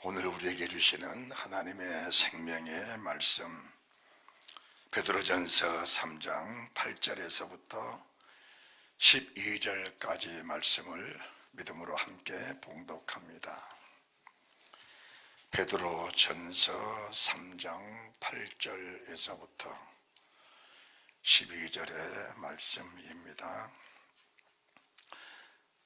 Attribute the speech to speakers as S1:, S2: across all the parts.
S1: 오늘 우리에게 주시는 하나님의 생명의 말씀, 베드로전서 3장 8절에서부터 12절까지의 말씀을 믿음으로 함께 봉독합니다. 베드로전서 3장 8절에서부터 12절의 말씀입니다.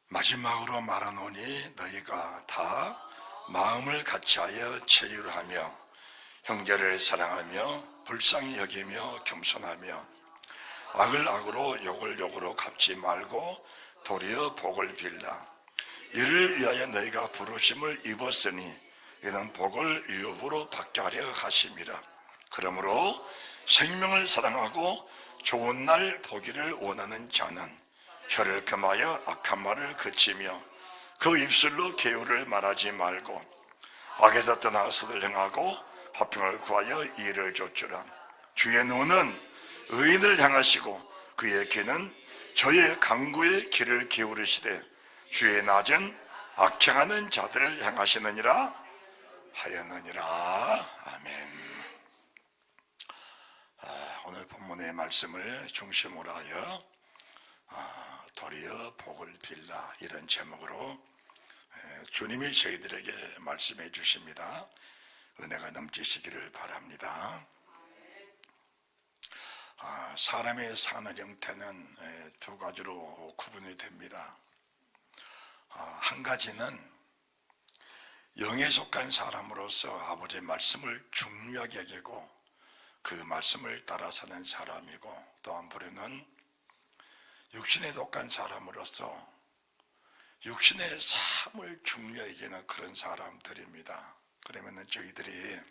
S1: 마지막으로 말하노니 너희가 다 마음을 같이하여 체휼하며 형제를 사랑하며 불쌍히 여기며 겸손하며 악을 악으로 욕을 욕으로 갚지 말고 도리어 복을 빌라. 이를 위하여 너희가 부르심을 입었으니 이는 복을 유업으로 받게 하려 하심이라. 그러므로 생명을 사랑하고 좋은 날 보기를 원하는 자는 혀를 금하여 악한 말을 그치며 그 입술로 계율을 말하지 말고 악에서 떠나 선을 행하고 화평을 구하여 이를 좇으라. 주의 눈은 의인을 향하시고 그의 귀는 저의 강구의 길을 기울이시되 주의 낮은 악행하는 자들을 향하시느니라 하였느니라. 아멘. 오늘 본문의 말씀을 중심으로 하여 도리어 복을 빌라, 이런 제목으로 주님이 저희들에게 말씀해 주십니다. 은혜가 넘치시기를 바랍니다. 사람의 사는 형태는 두 가지로 구분이 됩니다. 한 가지는 영에 속한 사람으로서 아버지의 말씀을 중요하게 여기고 그 말씀을 따라 사는 사람이고, 또 한 부류는 육신에 속한 사람으로서 육신의 삶을 중요하게 여기는 그런 사람들입니다. 그러면은 저희들이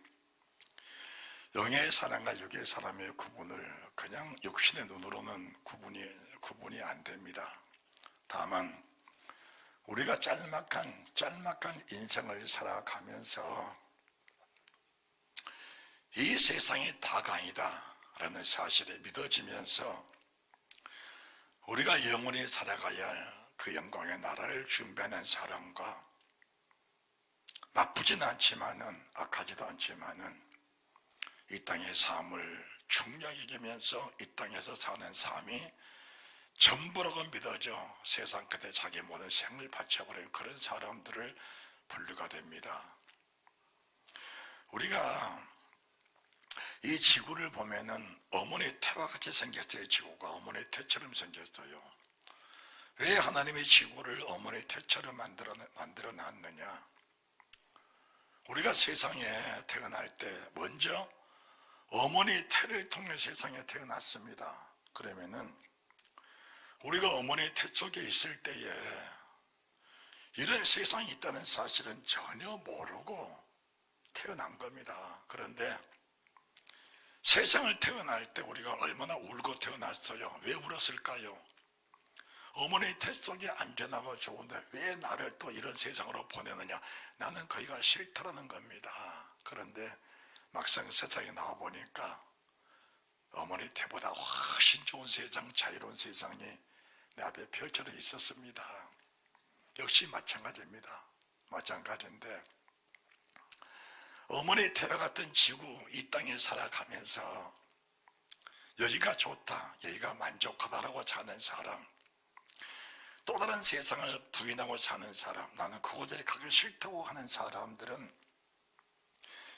S1: 영의 사람과 육의 사람의 구분을 그냥 육신의 눈으로는 구분이 안 됩니다. 다만 우리가 짤막한 인생을 살아가면서 이 세상이 다가 아니다 라는 사실에 믿어지면서 우리가 영원히 살아가야 할 그 영광의 나라를 준비하는 사람과, 나쁘진 않지만은 악하지도 않지만은 이 땅의 삶을 중요하게 여기면서 이 땅에서 사는 삶이 전부라고 믿어져 세상 끝에 자기 모든 생을 바쳐버린 그런 사람들을 분류가 됩니다. 우리가 이 지구를 보면은 어머니 태와 같이 생겼어요. 지구가 어머니 태처럼 생겼어요. 왜 하나님의 지구를 어머니 태처럼 만들어 놨느냐? 우리가 세상에 태어날 때 먼저 어머니 태를 통해 세상에 태어났습니다. 그러면은 우리가 어머니 태 속에 있을 때에 이런 세상이 있다는 사실은 전혀 모르고 태어난 겁니다. 그런데 세상을 태어날 때 우리가 얼마나 울고 태어났어요. 왜 울었을까요? 어머니 태 속에 안전하고 좋은데 왜 나를 또 이런 세상으로 보내느냐? 나는 거기가 싫다라는 겁니다. 그런데 막상 세상에 나와보니까 어머니 태보다 훨씬 좋은 세상, 자유로운 세상이 내 앞에 펼쳐져 있었습니다. 역시 마찬가지입니다. 마찬가지인데 어머니 태와 같은 지구, 이 땅에 살아가면서 여기가 좋다, 여기가 만족하다라고 사는 사람, 또 다른 세상을 부인하고 사는 사람, 나는 그곳에 가기 싫다고 하는 사람들은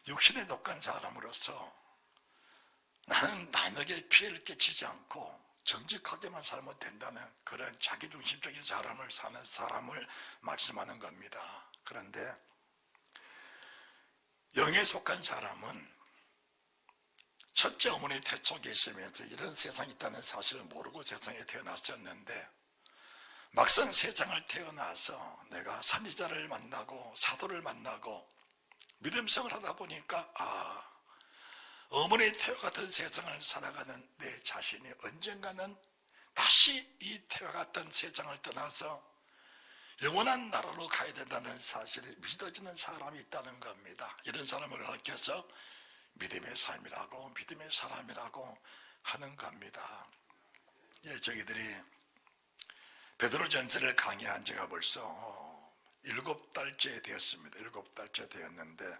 S1: 육신에 독한 사람으로서 나는 남에게 피해를 끼치지 않고 정직하게만 살면 된다는 그런 자기중심적인 사람을 사는 사람을 말씀하는 겁니다. 그런데 영에 속한 사람은 첫째 어머니 태 속에 있으면서 이런 세상이 있다는 사실을 모르고 세상에 태어났었는데 막상 세상을 태어나서 내가 선지자를 만나고 사도를 만나고 믿음생활을 하다 보니까 어머니 태와 같은 세상을 살아가는 내 자신이 언젠가는 다시 이 태와 같은 세상을 떠나서 영원한 나라로 가야 된다는 사실이 믿어지는 사람이 있다는 겁니다. 이런 사람을 가르쳐서 믿음의 삶이라고, 믿음의 사람이라고 하는 겁니다. 저희들이 베드로전서를 강의한 지가 벌써 7달째 되었습니다. 7달째 되었는데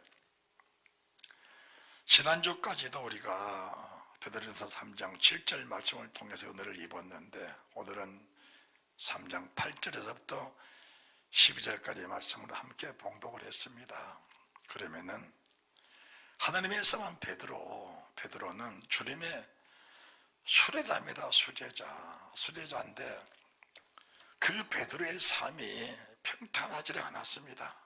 S1: 지난주까지도 우리가 베드로전서 3장 7절 말씀을 통해서 은혜를 입었는데 오늘은 3장 8절에서부터 12절까지의 말씀을 함께 봉독을 했습니다. 그러면은 하나님의 사람 베드로는 주님의 수제자입니다. 수제자인데 그 베드로의 삶이 평탄하지 않았습니다.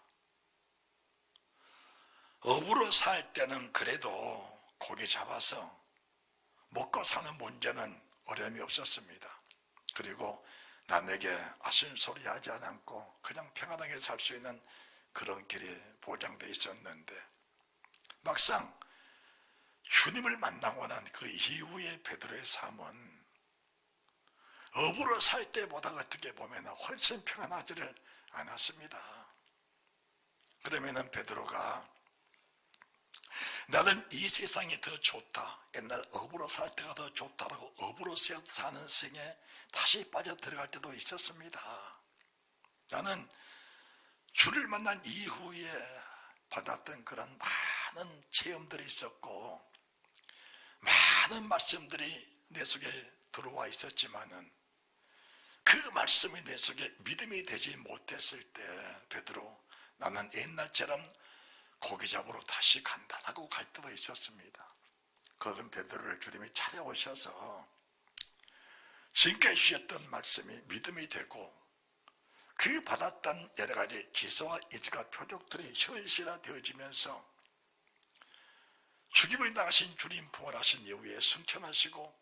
S1: 업으로 살 때는 그래도 고기 잡아서 먹고 사는 문제는 어려움이 없었습니다. 그리고 남에게 아쉬운소리 하지 않고 그냥 평안하게 살 수 있는 그런 길이 보장되어 있었는데 막상 주님을 만나고 난 그 이후의 베드로의 삶은 업으로 살 때보다 어떻게 보면 훨씬 평안하지를 않았습니다. 그러면은 베드로가 나는 이 세상이 더 좋다, 옛날 업으로 살 때가 더 좋다라고 업으로 사는 생에 다시 빠져 들어갈 때도 있었습니다. 나는 주를 만난 이후에 받았던 그런 많은 체험들이 있었고 많은 말씀들이 내 속에 들어와 있었지만은 그 말씀이 내 속에 믿음이 되지 못했을 때 베드로 나는 옛날처럼 고기 잡으러 다시 간다라고 갈 때도 있었습니다. 그런 베드로를 주님이 찾아오셔서 지금까지 주셨던 말씀이 믿음이 되고 그 받았던 여러 가지 기사와 이지가 표적들이 현실화되어지면서 죽임을 당하신 주님 부활하신 이후에 승천하시고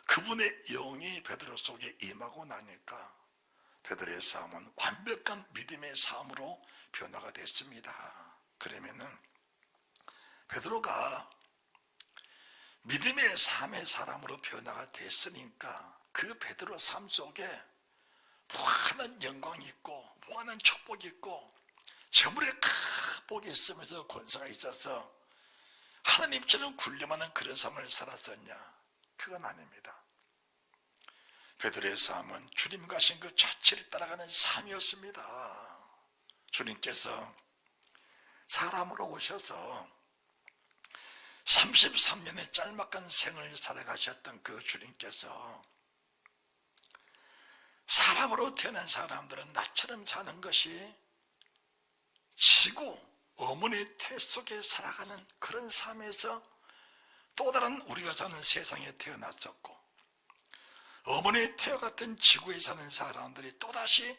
S1: 그분의 영이 베드로 속에 임하고 나니까 베드로의 삶은 완벽한 믿음의 삶으로 변화가 됐습니다. 그러면은 베드로가 믿음의 삶의 사람으로 변화가 됐으니까 그 베드로 삶 속에 무한한 영광이 있고 무한한 축복이 있고 저물에 큰 복이 있으면서 권세가 있어서 하나님처럼 군림하는 그런 삶을 살았었냐? 그건 아닙니다. 베드로의 삶은 주님 가신 그 자체를 따라가는 삶이었습니다. 주님께서 사람으로 오셔서 33년의 짤막한 생을 살아가셨던 그 주님께서 사람으로 태어난 사람들은 나처럼 사는 것이 지고 어머니의 태 속에 살아가는 그런 삶에서 또 다른 우리가 사는 세상에 태어났었고 어머니의 태와 같은 지구에 사는 사람들이 또다시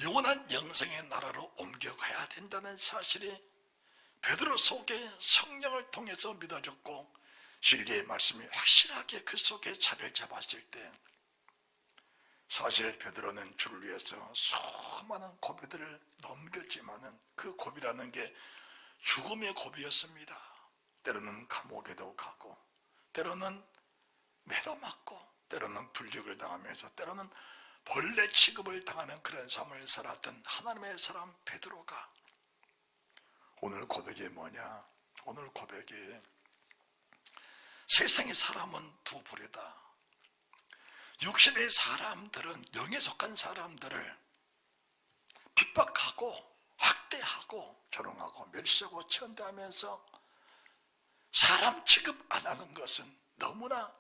S1: 영원한 영생의 나라로 옮겨가야 된다는 사실이 베드로 속에 성령을 통해서 믿어졌고 진리의 말씀이 확실하게 그 속에 자리를 잡았을 때 사실 베드로는 주를 위해서 수많은 고비들을 넘겼지만은 그 고비라는 게 죽음의 고비였습니다. 때로는 감옥에도 가고 때로는 매도 맞고 때로는 불력을 당하면서 때로는 벌레 취급을 당하는 그런 삶을 살았던 하나님의 사람 베드로가 오늘 고백이 뭐냐? 오늘 고백이 세상의 사람은 두 부류다. 육신의 사람들은 영에 속한 사람들을 핍박하고 학대하고 조롱하고 멸시하고 천대하면서 사람 취급 안 하는 것은 너무나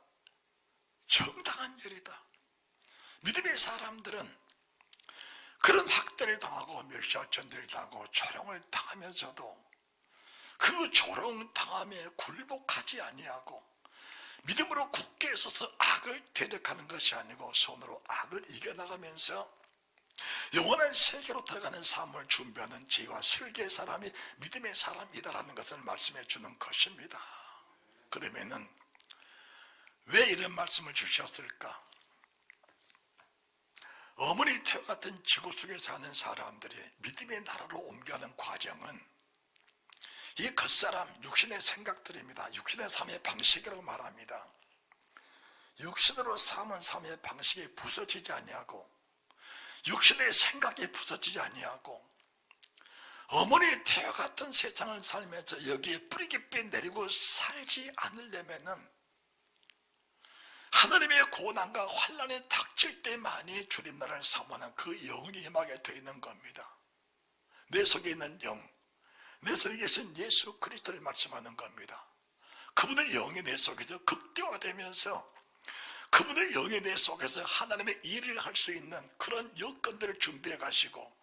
S1: 정당한 일이다. 믿음의 사람들은 그런 학대를 당하고 멸시와 천대를 당하고 조롱을 당하면서도 그 조롱 당함에 굴복하지 아니하고 믿음으로 굳게 서서 악을 대적하는 것이 아니고 손으로 악을 이겨나가면서 영원한 세계로 들어가는 삶을 준비하는 지혜와 설계의 사람이 믿음의 사람이다라는 것을 말씀해 주는 것입니다. 그러면은 왜 이런 말씀을 주셨을까? 어머니 태와 같은 지구 속에 사는 사람들이 믿음의 나라로 옮겨가는 과정은 이 겉사람 육신의 생각들입니다. 육신의 삶의 방식이라고 말합니다. 육신으로 삶은 삶의 방식이 부서지지 아니하고 육신의 생각이 부서지지 아니하고 어머니의 태와 같은 세상을 살면서 여기에 뿌리 깊이 내리고 살지 않으려면은 하나님의 고난과 환난이 닥칠 때만이 주님 나라를 사모하는 그 영이 임하게 되어 있는 겁니다. 내 속에 있는 영, 내 속에 계신 예수 그리스도를 말씀하는 겁니다. 그분의 영이 내 속에서 극대화되면서 그분의 영이 내 속에서 하나님의 일을 할 수 있는 그런 여건들을 준비해 가시고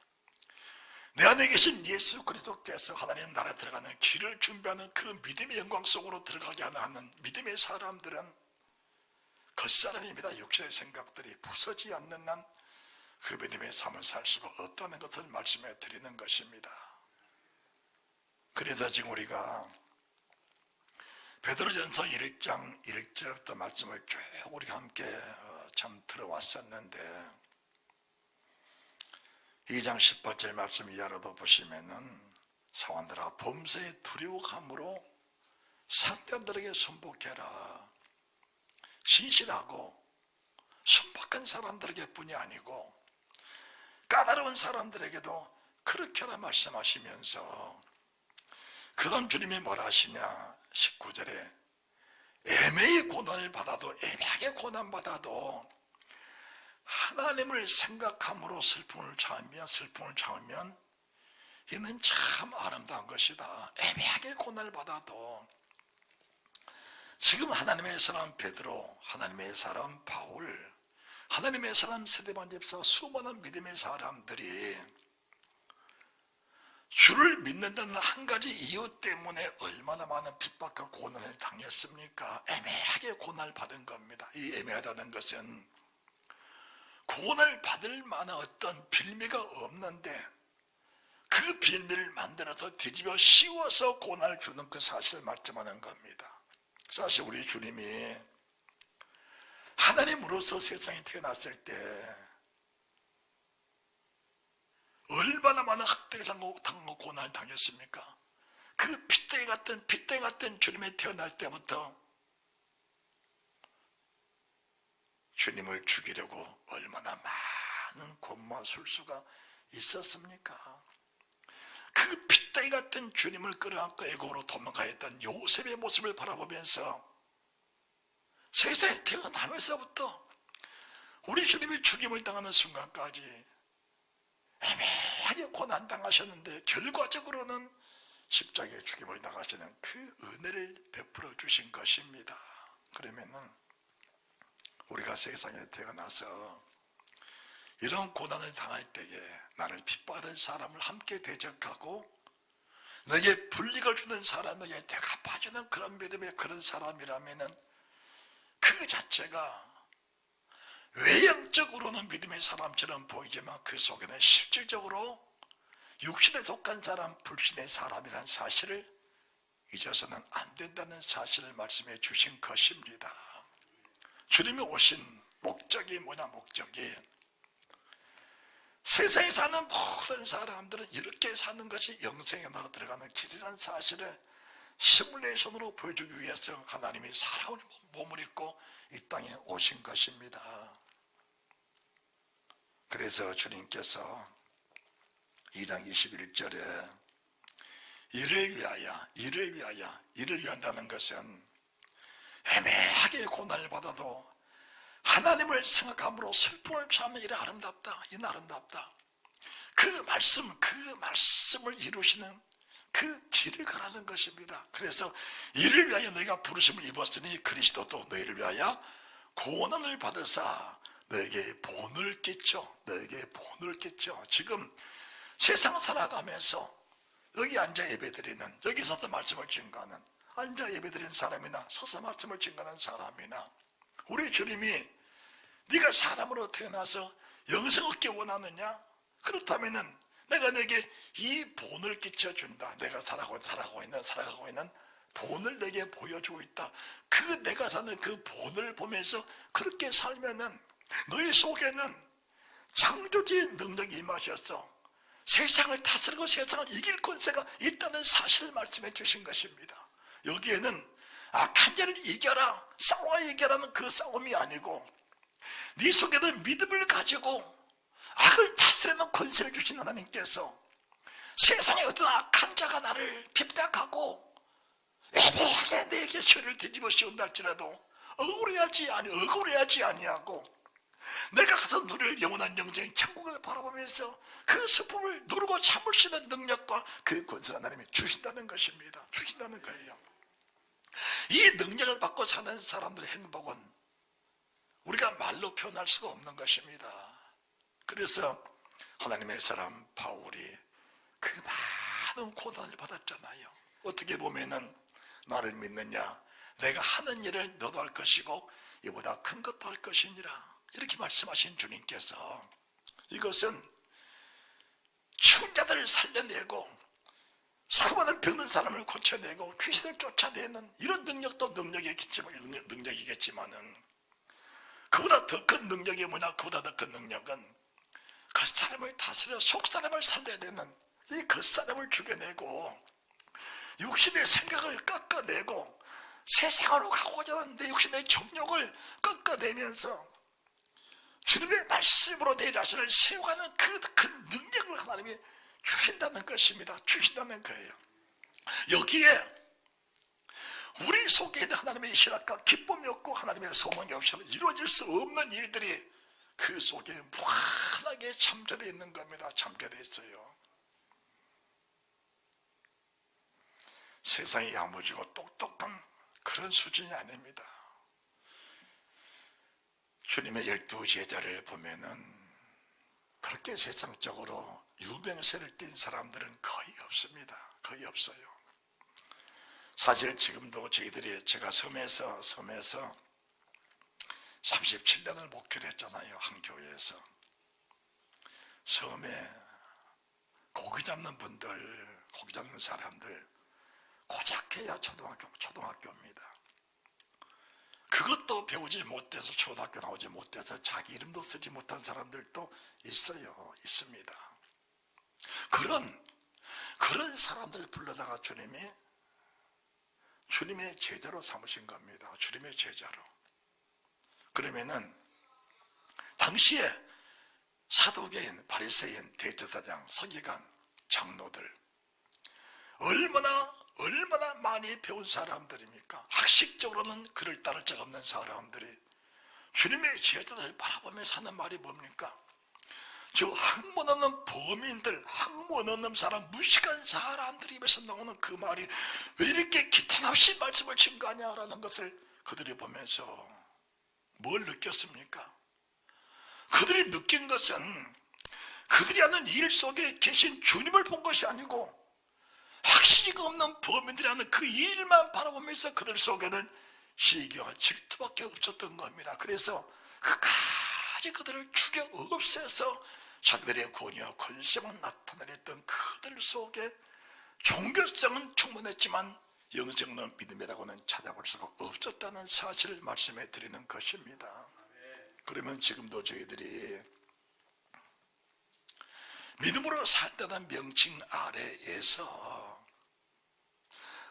S1: 내 안에 계신 예수 그리스도께서 하나님 나라에 들어가는 길을 준비하는 그 믿음의 영광 속으로 들어가게 하는 믿음의 사람들은 겉사람입니다. 육체의 생각들이 부서지지 않는 한 그 믿음의 삶을 살 수가 없다는 것을 말씀해 드리는 것입니다. 그래서 지금 우리가 베드로전서 1장 1절부터 말씀을 쭉 우리가 함께 참 들어왔었는데 2장 18절 말씀 이하로도 보시면은 사원들아 범죄에 두려워함으로 상대들에게 순복해라. 진실하고 순박한 사람들에게 뿐이 아니고 까다로운 사람들에게도 그렇게 하라 말씀하시면서 그 다음 주님이 뭐라 하시냐 19절에 애매히 고난을 받아도 애매하게 고난받아도 하나님을 생각함으로 슬픔을 참으면 이는 참 아름다운 것이다. 애매하게 고난을 받아도 지금 하나님의 사람 베드로, 하나님의 사람 바울, 하나님의 사람 스데반 집사 수많은 믿음의 사람들이 주를 믿는다는 한 가지 이유 때문에 얼마나 많은 핍박과 고난을 당했습니까? 애매하게 고난을 받은 겁니다. 이 애매하다는 것은 고난을 받을 만한 어떤 빌미가 없는데 그 빌미를 만들어서 뒤집어 씌워서 고난을 주는 그 사실을 말씀하는 겁니다. 사실 우리 주님이 하나님으로서 세상에 태어났을 때 얼마나 많은 학대를 당하고 고난을 당했습니까? 그 핏대 같은 주님이 태어날 때부터 주님을 죽이려고 얼마나 많은 권모와 술수가 있었습니까? 그 핏대 같은 주님을 끌어안고 애국으로 도망가했던 요셉의 모습을 바라보면서 세상에 태어나면서부터 우리 주님이 죽임을 당하는 순간까지 애매하게 고난당하셨는데 결과적으로는 십자가에 죽임을 당하시는 그 은혜를 베풀어 주신 것입니다. 그러면은 우리가 세상에 태어나서 이런 고난을 당할 때에 나를 핍박하는 사람을 함께 대적하고 내게 불이익을 주는 사람에게 내가 봐주는 그런 믿음의 그런 사람이라면은 그 자체가 외형적으로는 믿음의 사람처럼 보이지만 그 속에는 실질적으로 육신에 속한 사람, 불신의 사람이라는 사실을 잊어서는 안 된다는 사실을 말씀해 주신 것입니다. 주님이 오신 목적이 뭐냐? 목적이 세상에 사는 모든 사람들은 이렇게 사는 것이 영생의 나라로 들어가는 길이라는 사실을 시뮬레이션으로 보여주기 위해서 하나님이 살아오는 몸을 입고 이 땅에 오신 것입니다. 그래서 주님께서 2장 21절에 이를 위한다는 것은 애매하게 고난을 받아도 하나님을 생각함으로 슬픔을 참으면 이래 아름답다. 이는 아름답다. 그 말씀을 이루시는 그 길을 가라는 것입니다. 그래서 이를 위하여 너희가 부르심을 입었으니 그리스도도 너희를 위하여 고난을 받으사 너에게 본을 끼쳐. 지금 세상 살아가면서 여기 앉아 예배드리는, 여기 서서 말씀을 증거하는, 앉아 예배드리는 사람이나 서서 말씀을 증거하는 사람이나 우리 주님이 네가 사람으로 태어나서 영생 얻기 원하느냐? 그렇다면은 내가 내게 이 본을 끼쳐준다. 내가 살아가고 있는 본을 내게 보여주고 있다. 그 내가 사는 그 본을 보면서 그렇게 살면은 너희 속에는 창조주의 능력이 임하셔서 세상을 다스리고 세상을 이길 권세가 있다는 사실을 말씀해 주신 것입니다. 여기에는 악한 자를 이겨라, 싸워 이겨라는 그 싸움이 아니고 네 속에는 믿음을 가지고 악을 다스리는 권세를 주신 하나님께서 세상에 어떤 악한 자가 나를 핍박하고 애매하게 내게 죄를 뒤집어 씌운다 할지라도 억울해하지 아니하고 내가 가서 누릴 영원한 영생 천국을 바라보면서 그 스품을 누르고 참을 수 있는 능력과 그 권세를 하나님이 주신다는 것입니다. 주신다는 거예요. 이 능력을 받고 사는 사람들의 행복은 우리가 말로 표현할 수가 없는 것입니다. 그래서 하나님의 사람 바울이 그 많은 고난을 받았잖아요. 어떻게 보면은 나를 믿느냐, 내가 하는 일을 너도 할 것이고 이보다 큰 것도 할 것이니라, 이렇게 말씀하신 주님께서 이것은 충자들을 살려내고 수많은 병든 사람을 고쳐내고 귀신을 쫓아내는 이런 능력도 능력이겠지만은 그보다 더 큰 능력이 뭐냐? 그보다 더 큰 능력은 그 사람을 다스려 속 사람을 살려내는 이 그 사람을 죽여내고 육신의 생각을 꺾어내고 세상으로 가고자 하는 내 육신의 정욕을 꺾어내면서 주님의 말씀으로 내 자신을 세워가는 그 큰 능력을 하나님이 주신다는 것입니다. 주신다는 거예요. 여기에 우리 속에 있는 하나님의 희락과 기쁨이 없고 하나님의 소망이 없이는 이루어질 수 없는 일들이 그 속에 무한하게 잠재되어 있는 겁니다. 잠재되어 있어요. 세상이 야무지고 똑똑한 그런 수준이 아닙니다. 주님의 12제자를 보면은 그렇게 세상적으로 유명세를 띈 사람들은 거의 없습니다. 거의 없어요. 사실 지금도 저희들이 제가 섬에서 37년을 목회를 했잖아요. 한 교회에서. 섬에 고기 잡는 분들, 고기 잡는 사람들 고작해야 초등학교입니다. 그것도 배우지 못해서 초등학교 나오지 못해서 자기 이름도 쓰지 못한 사람들도 있어요. 있습니다. 그런 사람들 불러다가 주님의 제자로 삼으신 겁니다. 주님의 제자로. 그러면은 당시에 사도계인, 바리새인, 대제사장, 서기관, 장로들 얼마나 많이 배운 사람들입니까? 학식적으로는 그를 따를 적 없는 사람들이 주님의 제자들을 바라보며 사는 말이 뭡니까? 저 학문 없는 범인들, 학문 없는 사람, 무식한 사람들 입에서 나오는 그 말이 왜 이렇게 기탄없이 말씀을 증거하냐라는 것을 그들이 보면서 뭘 느꼈습니까? 그들이 느낀 것은 그들이 하는 일 속에 계신 주님을 본 것이 아니고 학식이 없는 범인들이 하는 그 일만 바라보면서 그들 속에는 시기와 질투밖에 없었던 겁니다. 그래서 끝까지 그들을 죽여 없애서 자기들의 권위와 권세만 나타내렸던 그들 속에 종교성은 충분했지만 영적인 믿음이라고는 찾아볼 수가 없었다는 사실을 말씀해 드리는 것입니다. 그러면 지금도 저희들이 믿음으로 산다는 명칭 아래에서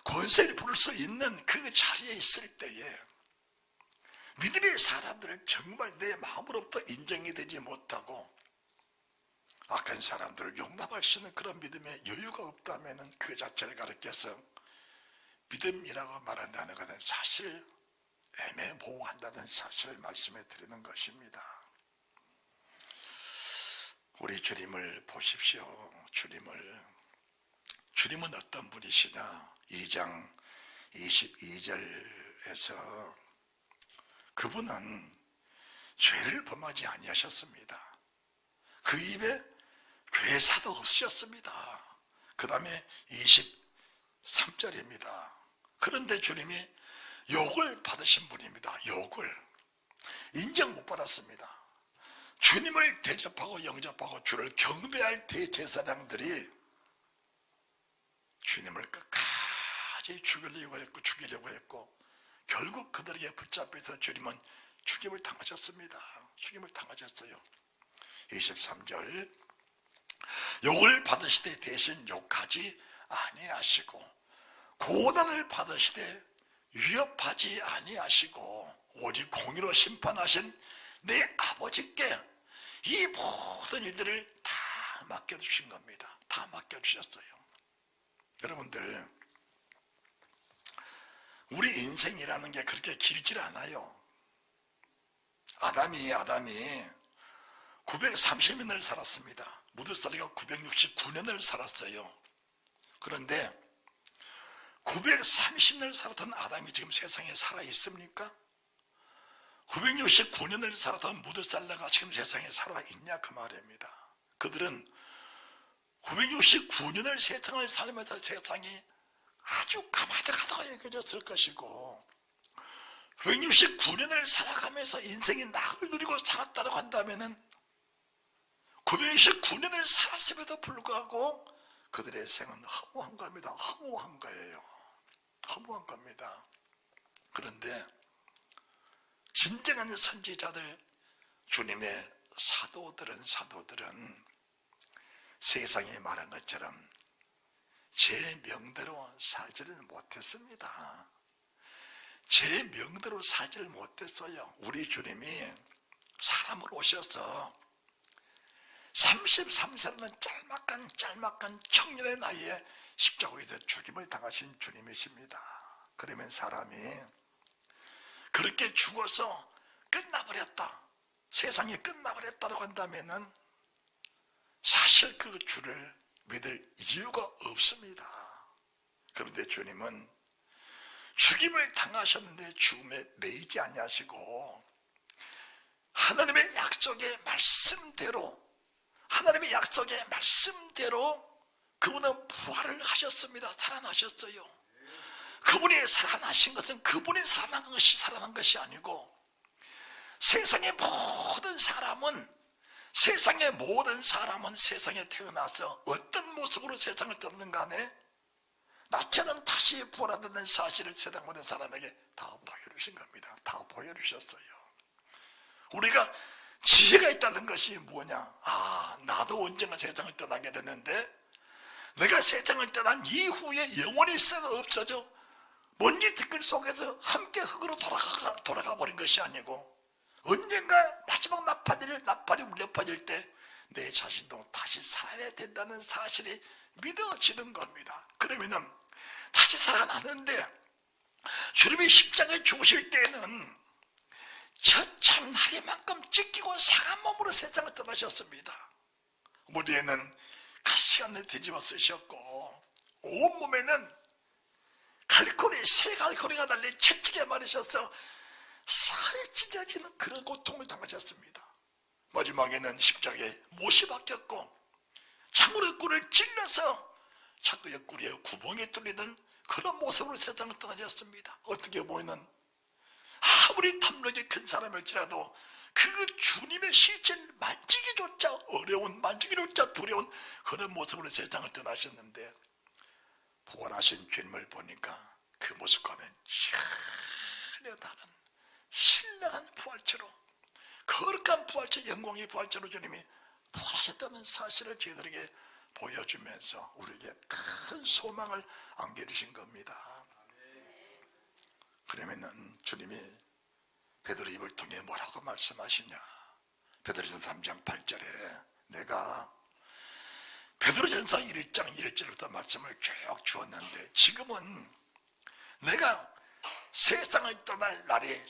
S1: 권세를 부를 수 있는 그 자리에 있을 때에 믿음의 사람들을 정말 내 마음으로부터 인정이 되지 못하고 악한 사람들을 용납할 수 있는 그런 믿음의 여유가 없다면 그 자체를 가리켜서 믿음이라고 말한다는 것은 사실 애매모호한다는 사실을 말씀해 드리는 것입니다. 우리 주님을 보십시오. 주님은 어떤 분이시냐? 2장 22절에서 그분은 죄를 범하지 아니하셨습니다. 그 입에 괴사도 없으셨습니다. 그 다음에 23절입니다. 그런데 주님이 욕을 받으신 분입니다. 욕을 인정 못 받았습니다. 주님을 대접하고 영접하고 주를 경배할 대제사장들이 주님을 끝까지 죽이려고 했고 결국 그들에게 붙잡혀서 주님은 죽임을 당하셨습니다. 죽임을 당하셨어요. 23절 욕을 받으시되 대신 욕하지 아니하시고 고난을 받으시되 위협하지 아니하시고 오직 공의로 심판하신 내 아버지께 이 모든 일들을 다 맡겨주신 겁니다. 다 맡겨주셨어요. 여러분들, 우리 인생이라는 게 그렇게 길질 않아요. 아담이 930년을 살았습니다. 무드살리가 969년을 살았어요. 그런데 930년을 살았던 아담이 지금 세상에 살아 있습니까? 969년을 살았던 무드살라가 지금 세상에 살아 있냐 그 말입니다. 그들은 969년을 세상을 살면서 세상이 아주 가마득하다고 여겨졌을 것이고 969년을 살아가면서 인생의 낙을 누리고 살았다고 한다면 969년을 살았음에도 불구하고 그들의 생은 허무한 겁니다. 허무한 거예요. 허무한 겁니다. 그런데 진정한 선지자들, 주님의 사도들은 세상에 말한 것처럼 제 명대로 살지를 못했습니다. 제 명대로 살지를 못했어요. 우리 주님이 사람으로 오셔서 33세라는 짤막한 청년의 나이에 십자가에서 죽임을 당하신 주님이십니다. 그러면 사람이 그렇게 죽어서 끝나버렸다, 세상이 끝나버렸다고 한다면 사실 그 주를 믿을 이유가 없습니다. 그런데 주님은 죽임을 당하셨는데 죽음에 매이지 아니하시고 하나님의 약속의 말씀대로 그분은 부활을 하셨습니다. 살아나셨어요. 그분이 살아나신 것은 그분이 살아난 것이 아니고 세상의 모든 사람은 세상에 태어나서 어떤 모습으로 세상을 떠나는 간에 나처럼 다시 부활한다는 사실을 세상 모든 사람에게 다 보여주신 겁니다. 다 보여주셨어요. 우리가 지혜가 있다는 것이 뭐냐? 나도 언젠가 세상을 떠나게 되는데 내가 세상을 떠난 이후에 영원히 썩어 없어져 먼지 티끌 속에서 함께 흙으로 돌아가 버린 것이 아니고 언젠가 마지막 나팔이 울려 퍼질 때 내 자신도 다시 살아야 된다는 사실이 믿어지는 겁니다. 그러면은 다시 살아나는데 주님이 십자가에 죽으실 때에는 처참하리만큼 찢기고 상한 몸으로 세상을 떠나셨습니다. 무리에는 가시관을 뒤집어 쓰셨고 온몸에는 새 갈고리가 달린 채찍에 맞으셔서 살이 찢어지는 그런 고통을 당하셨습니다. 마지막에는 십자가에 못이 박혔고 창으로 꿀을 찔러서 자꾸 옆구리에 구멍이 뚫리는 그런 모습으로 세상을 떠나셨습니다. 어떻게 보이는 아무리 탐욕이 큰 사람일지라도 그 주님의 시체를 만지기조차 어려운, 만지기조차 두려운 그런 모습으로 세상을 떠나셨는데 부활하신 주님을 보니까 그 모습과는 전혀 다른 신령한 부활체로, 거룩한 부활체, 영광의 부활체로 주님이 부활하셨다는 사실을 저희들에게 보여주면서 우리에게 큰 소망을 안겨주신 겁니다. 그러면은 주님이 베드로 입을 통해 뭐라고 말씀하시냐? 베드로전서 3장 8절에 내가 베드로전서 1장 1절부터 말씀을 쭉 주었는데 지금은 내가 세상을 떠날 날이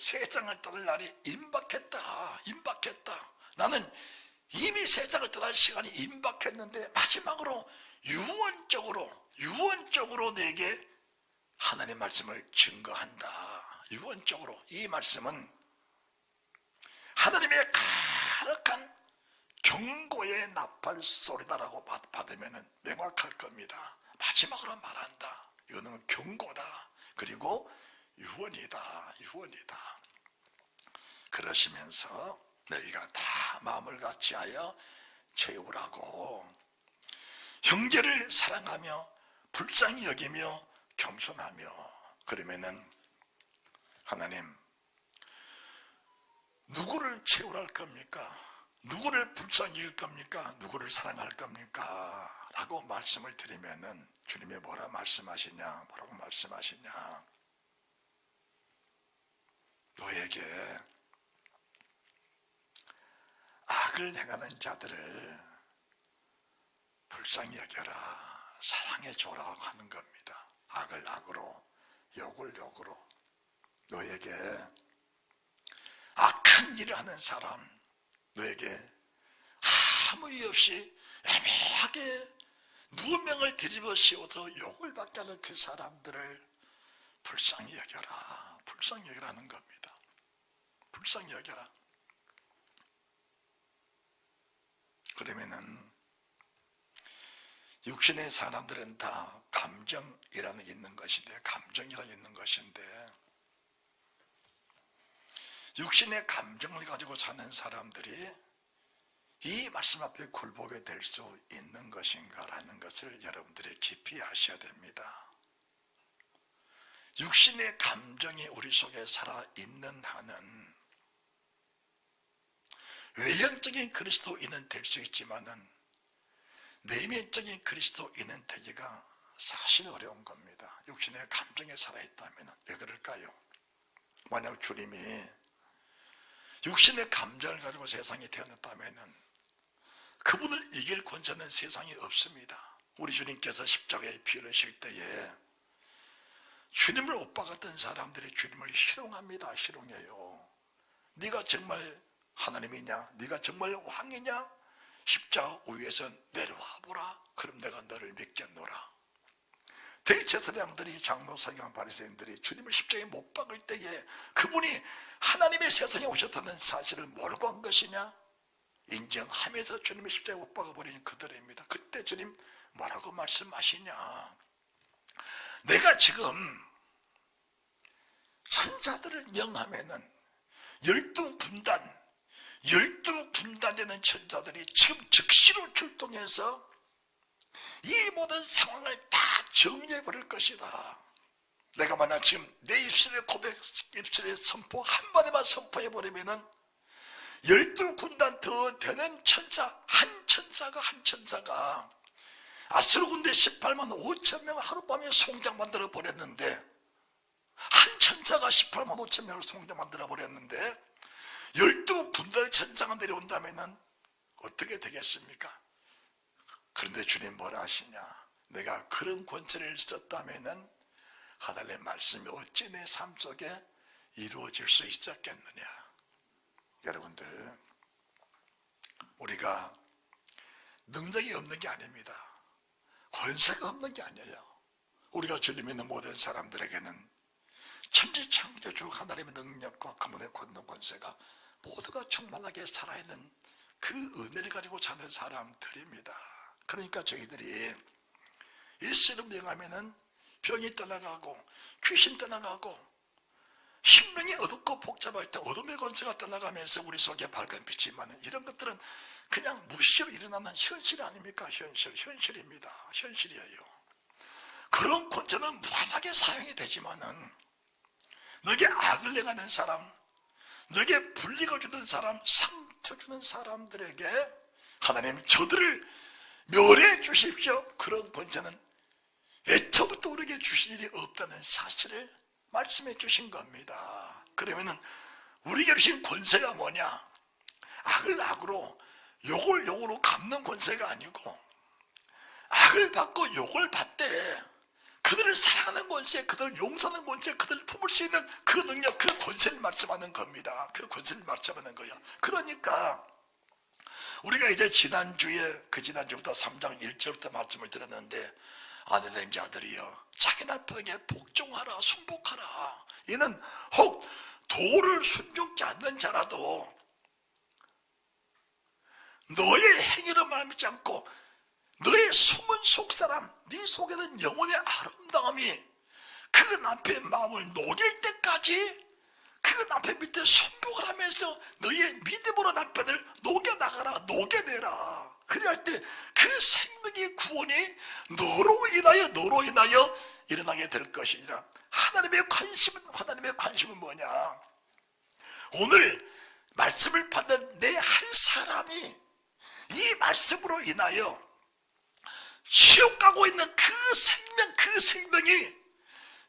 S1: 임박했다. 나는 이미 세상을 떠날 시간이 임박했는데 마지막으로 유언적으로 내게 하나님의 말씀을 증거한다. 유언적으로 이 말씀은 하나님의 가득한 경고의 나팔 소리다라고 받으면 명확할 겁니다. 마지막으로 말한다. 이거는 경고다. 그리고 유언이다. 그러시면서 너희가 다 마음을 같이하여 채우라고 형제를 사랑하며 불쌍히 여기며 겸손하며. 그러면은 하나님 누구를 채우라 할 겁니까? 누구를 불쌍히 여길 겁니까? 누구를 사랑할 겁니까? 라고 말씀을 드리면은 주님이 뭐라고 말씀하시냐? 너에게 악을 행하는 자들을 불쌍히 여겨라, 사랑해 줘라고 하는 겁니다. 악을 악으로, 욕을 욕으로. 너에게 악한 큰 일을 하는 사람, 너에게 아무 이유 없이 애매하게 누명을 뒤집어 씌워서 욕을 받게 하는 그 사람들을 불쌍히 여겨라. 불쌍히 여겨라는 겁니다. 불쌍히 여겨라. 그러면은 육신의 사람들은 다 감정이라는 게 있는 것인데, 감정이라는 게 있는 것인데, 육신의 감정을 가지고 사는 사람들이 이 말씀 앞에 굴복이 될 수 있는 것인가라는 것을 여러분들이 깊이 아셔야 됩니다. 육신의 감정이 우리 속에 살아있는 한은 외형적인 그리스도인은 될 수 있지만은 내면적인 그리스도인은 되기가 사실 어려운 겁니다. 육신의 감정에 살아있다면 왜 그럴까요? 만약 주님이 육신의 감정을 가지고 세상에 태어났다면 그분을 이길 권세는 세상에 없습니다. 우리 주님께서 십자가에 피 흘리실 때에 주님을 못 박았던 사람들이 주님을 희롱합니다. 희롱해요. 네가 정말 하나님이냐? 네가 정말 왕이냐? 십자가 위에서 내려와 보라. 그럼 내가 너를 믿겠노라. 대제사장들이, 장로, 서기관, 바리새인들이 주님을 십자가에 못 박을 때에 그분이 하나님의 세상에 오셨다는 사실을 모르고 한 것이냐? 인정하면서 주님의 십자가에 못 박아버린 그들입니다. 그때 주님 뭐라고 말씀하시냐? 내가 지금 천사들을 명하면은 12군단 되는 천사들이 지금 즉시로 출동해서 이 모든 상황을 다 정리해 버릴 것이다. 내가 만약 지금 내 입술의 고백, 입술의 선포 한 번에만 선포해 버리면은 12군단 더 되는 천사, 한 천사가 아수르 군대 18만 5천 명 하룻밤에 송장 만들어 버렸는데, 한 천사가 18만 5천 명을 송장 만들어 버렸는데 12군단의 천사가 내려온다면 어떻게 되겠습니까? 그런데 주님 뭐라 하시냐? 내가 그런 권세를 썼다면 하나님의 말씀이 어찌 내 삶 속에 이루어질 수 있었겠느냐? 여러분들, 우리가 능력이 없는 게 아닙니다. 권세가 없는 게 아니에요. 우리가 주님 믿는 모든 사람들에게는 천지창조주 하나님의 능력과 그분의 권능권세가 모두가 충만하게 살아있는 그 은혜를 가지고 사는 사람들입니다. 그러니까 저희들이 예수를 명하면은 병이 떠나가고 귀신 떠나가고 심령이 어둡고 복잡할 때 어둠의 권세가 떠나가면서 우리 속에 밝은 빛이 많은 이런 것들은 그냥 무시로 일어나는 현실 아닙니까? 현실입니다. 현실이에요. 그런 권세는 무한하게 사용이 되지만은 너에게 악을 행하는 사람, 너에게 불이익을 주는 사람, 상처 주는 사람들에게 하나님 저들을 멸해 주십시오. 그런 권세는 애초부터 우리에게 주신 일이 없다는 사실을 말씀해 주신 겁니다. 그러면은 우리에게 주신 권세가 뭐냐? 악을 악으로, 욕을 욕으로 갚는 권세가 아니고, 악을 받고 욕을 받되 그들을 사랑하는 권세, 그들을 용서하는 권세, 그들을 품을 수 있는 그 능력, 그 권세를 말씀하는 겁니다. 그 권세를 말씀하는 거예요. 그러니까 우리가 이제 지난주에, 그 지난주부터 3장 1절부터 말씀을 들었는데, 아내된 자들이여 자기 남편에게 복종하라, 순복하라. 이는 혹 도를 순종치 않는 자라도 너의 행위를 말미지 않고 너의 숨은 속사람, 네 속에는 영혼의 아름다움이 그 남편의 마음을 녹일 때까지 그 남편 밑에 순복을 하면서 너의 믿음으로 남편을 녹여나가라, 녹여내라. 그래야 할 때 그 생명의 구원이 너로 인하여 일어나게 될 것이니라. 하나님의 관심은 뭐냐? 오늘 말씀을 받는 내 한 사람이 이 말씀으로 인하여 지옥 가고 있는 그 생명이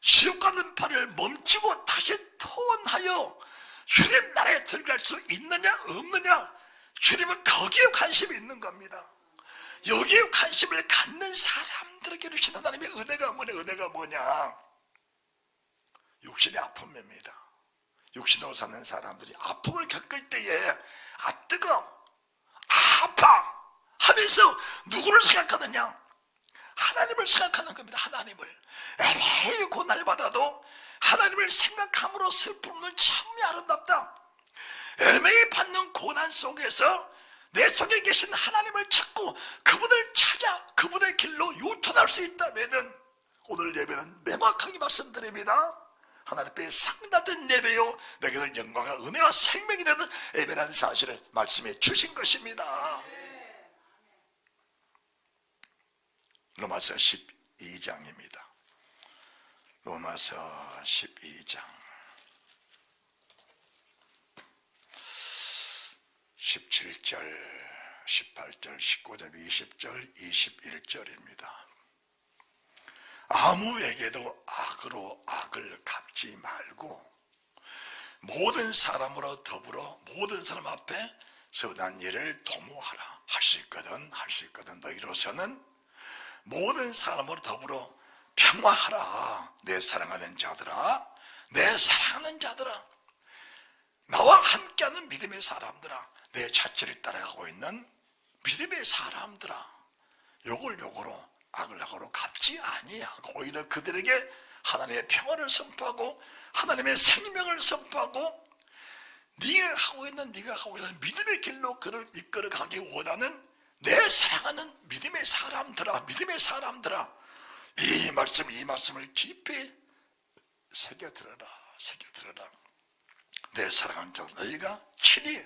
S1: 지옥 가는 발을 멈추고 다시 통하여 주님 나라에 들어갈 수 있느냐 없느냐, 주님은 거기에 관심이 있는 겁니다. 여기에 관심을 갖는 사람들에게 주신 하나님의 은혜가 뭐냐? 육신의 아픔입니다. 육신으로 사는 사람들이 아픔을 겪을 때에 아 뜨거, 아 아파 하면서 누구를 생각하느냐? 하나님을 생각하는 겁니다. 하나님을. 에이 고난을 받아도 하나님을 생각함으로 슬픔은 참 아름답다. 애매히 받는 고난 속에서 내 속에 계신 하나님을 찾고 그분을 찾아 그분의 길로 유턴할 수 있다면 오늘 예배는 명확하게 말씀드립니다. 하나님 앞에 상달된 예배요 내게는 영광과 은혜와 생명이 되는 예배라는 사실을 말씀해 주신 것입니다. 로마서 12장입니다. 로마서 12장 17절 18절 19절 20절 21절입니다. 아무에게도 악으로 악을 갚지 말고 모든 사람으로 더불어 모든 사람 앞에 선한 일을 도모하라. 할 수 있거든 너희로서는 모든 사람으로 더불어 평화하라. 내 사랑하는 자들아, 내 사랑하는 자들아, 나와 함께하는 믿음의 사람들아, 내 자체를 따라가고 있는 믿음의 사람들아, 욕으로 악을 악으로 갚지 아니하고 오히려 그들에게 하나님의 평화를 선포하고 하나님의 생명을 선포하고 네가 하고 있는 믿음의 길로 그를 이끌어가기 원하는 내 사랑하는 믿음의 사람들아, 이 말씀을 깊이 새겨들어라. 내 사랑하는 자 너희가 친히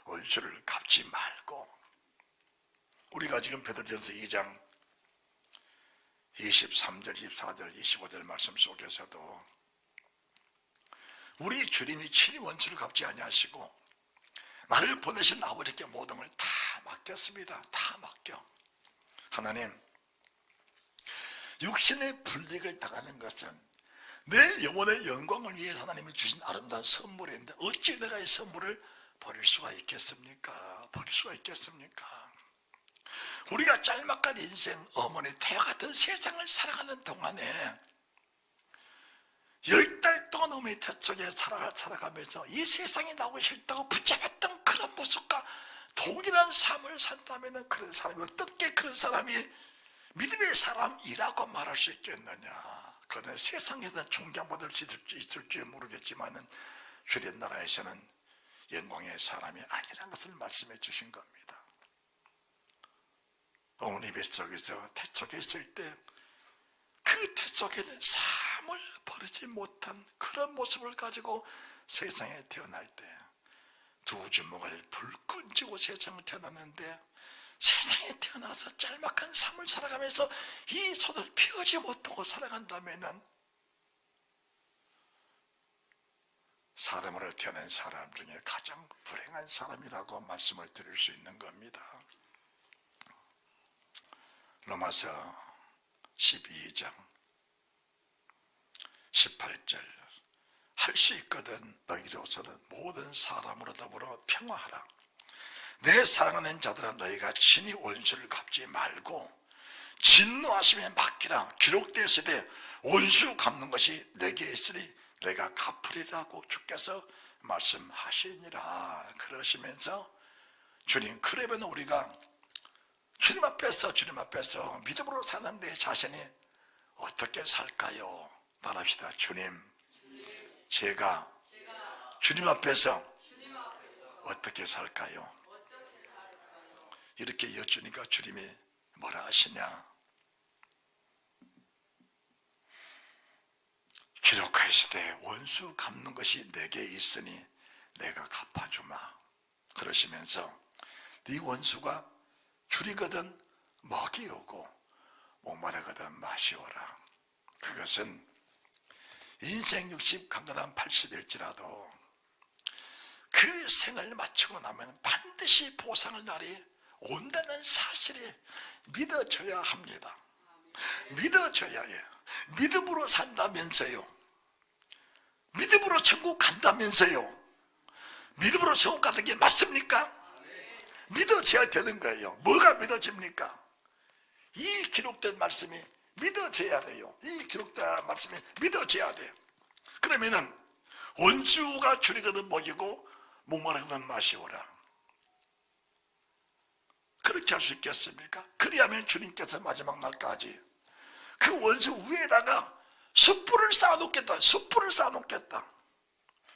S1: 원수를 갚지 말고. 우리가 지금 베드로전서 2장 23절, 24절, 25절 말씀 속에서도 우리 주님이 친히 원수를 갚지 아니하시고 나를 보내신 아버지께 모든 걸 다 맡겼습니다. 다 맡겨. 하나님, 육신의 불이익을 당하는 것은 내 영혼의 영광을 위해서 하나님이 주신 아름다운 선물인데 어찌 내가 이 선물을 버릴 수가 있겠습니까? 우리가 짤막한 인생, 어머니 태와 같은 세상을 살아가는 동안에 10달 동안 어머니 태 속에 살아가면서 이 세상이 나오기 싫다고 붙잡았던 그런 모습과 동일한 삶을 산다면 그런 사람이 어떻게 그런 사람이 믿음의 사람이라고 말할 수 있겠느냐? 그는 세상에서 존경받을 수 있을지 모르겠지만 주님 나라에서는 영광의 사람이 아니라는 것을 말씀해 주신 겁니다. 어머니 뱃속에서 태속에 있을 때 그 태속에는 삶을 버리지 못한 그런 모습을 가지고 세상에 태어날 때 두 주먹을 불끈 쥐고 세상에 태어났는데 세상에 태어나서 짤막한 삶을 살아가면서 이 손을 펴지 못하고 살아간다면 사람으로 태어난 사람 중에 가장 불행한 사람이라고 말씀을 드릴 수 있는 겁니다. 로마서 12장 18절 할 수 있거든 너희로서는 모든 사람으로 더불어 평화하라. 내 사랑하는 자들아 너희가 친히 원수를 갚지 말고 진노하심에 맡기라. 기록되었으되 원수 갚는 것이 내게 있으니 내가 갚으리라고 주께서 말씀하시니라. 그러시면서 주님, 그러면 우리가 주님 앞에서 믿음으로 사는 내 자신이 어떻게 살까요? 말합시다. 주님, 제가 주님 앞에서 어떻게 살까요? 이렇게 여쭈니까 주님이 뭐라 하시냐? 기록하시되 원수 갚는 것이 내게 있으니 내가 갚아주마. 그러시면서 네 원수가 줄이거든 먹이오고 목마르거든 마시오라. 그것은 인생 60 강건한 80일지라도 그 생을 마치고 나면 반드시 보상을 날이 온다는 사실이 믿어져야 합니다. 믿어져야 해요. 믿음으로 산다면서요. 믿음으로 천국 간다면서요. 믿음으로 천국 가는 게 맞습니까? 믿어져야 되는 거예요. 뭐가 믿어집니까? 이 기록된 말씀이 믿어져야 돼요. 이 기록된 말씀이 믿어져야 돼요. 그러면은 원수가 줄이거든 먹이고 목마르거든 마시오라. 그렇게 할 수 있겠습니까? 그리하면 주님께서 마지막 날까지 그 원수 위에다가 숯불을 쌓아놓겠다. 숯불을 쌓아놓겠다.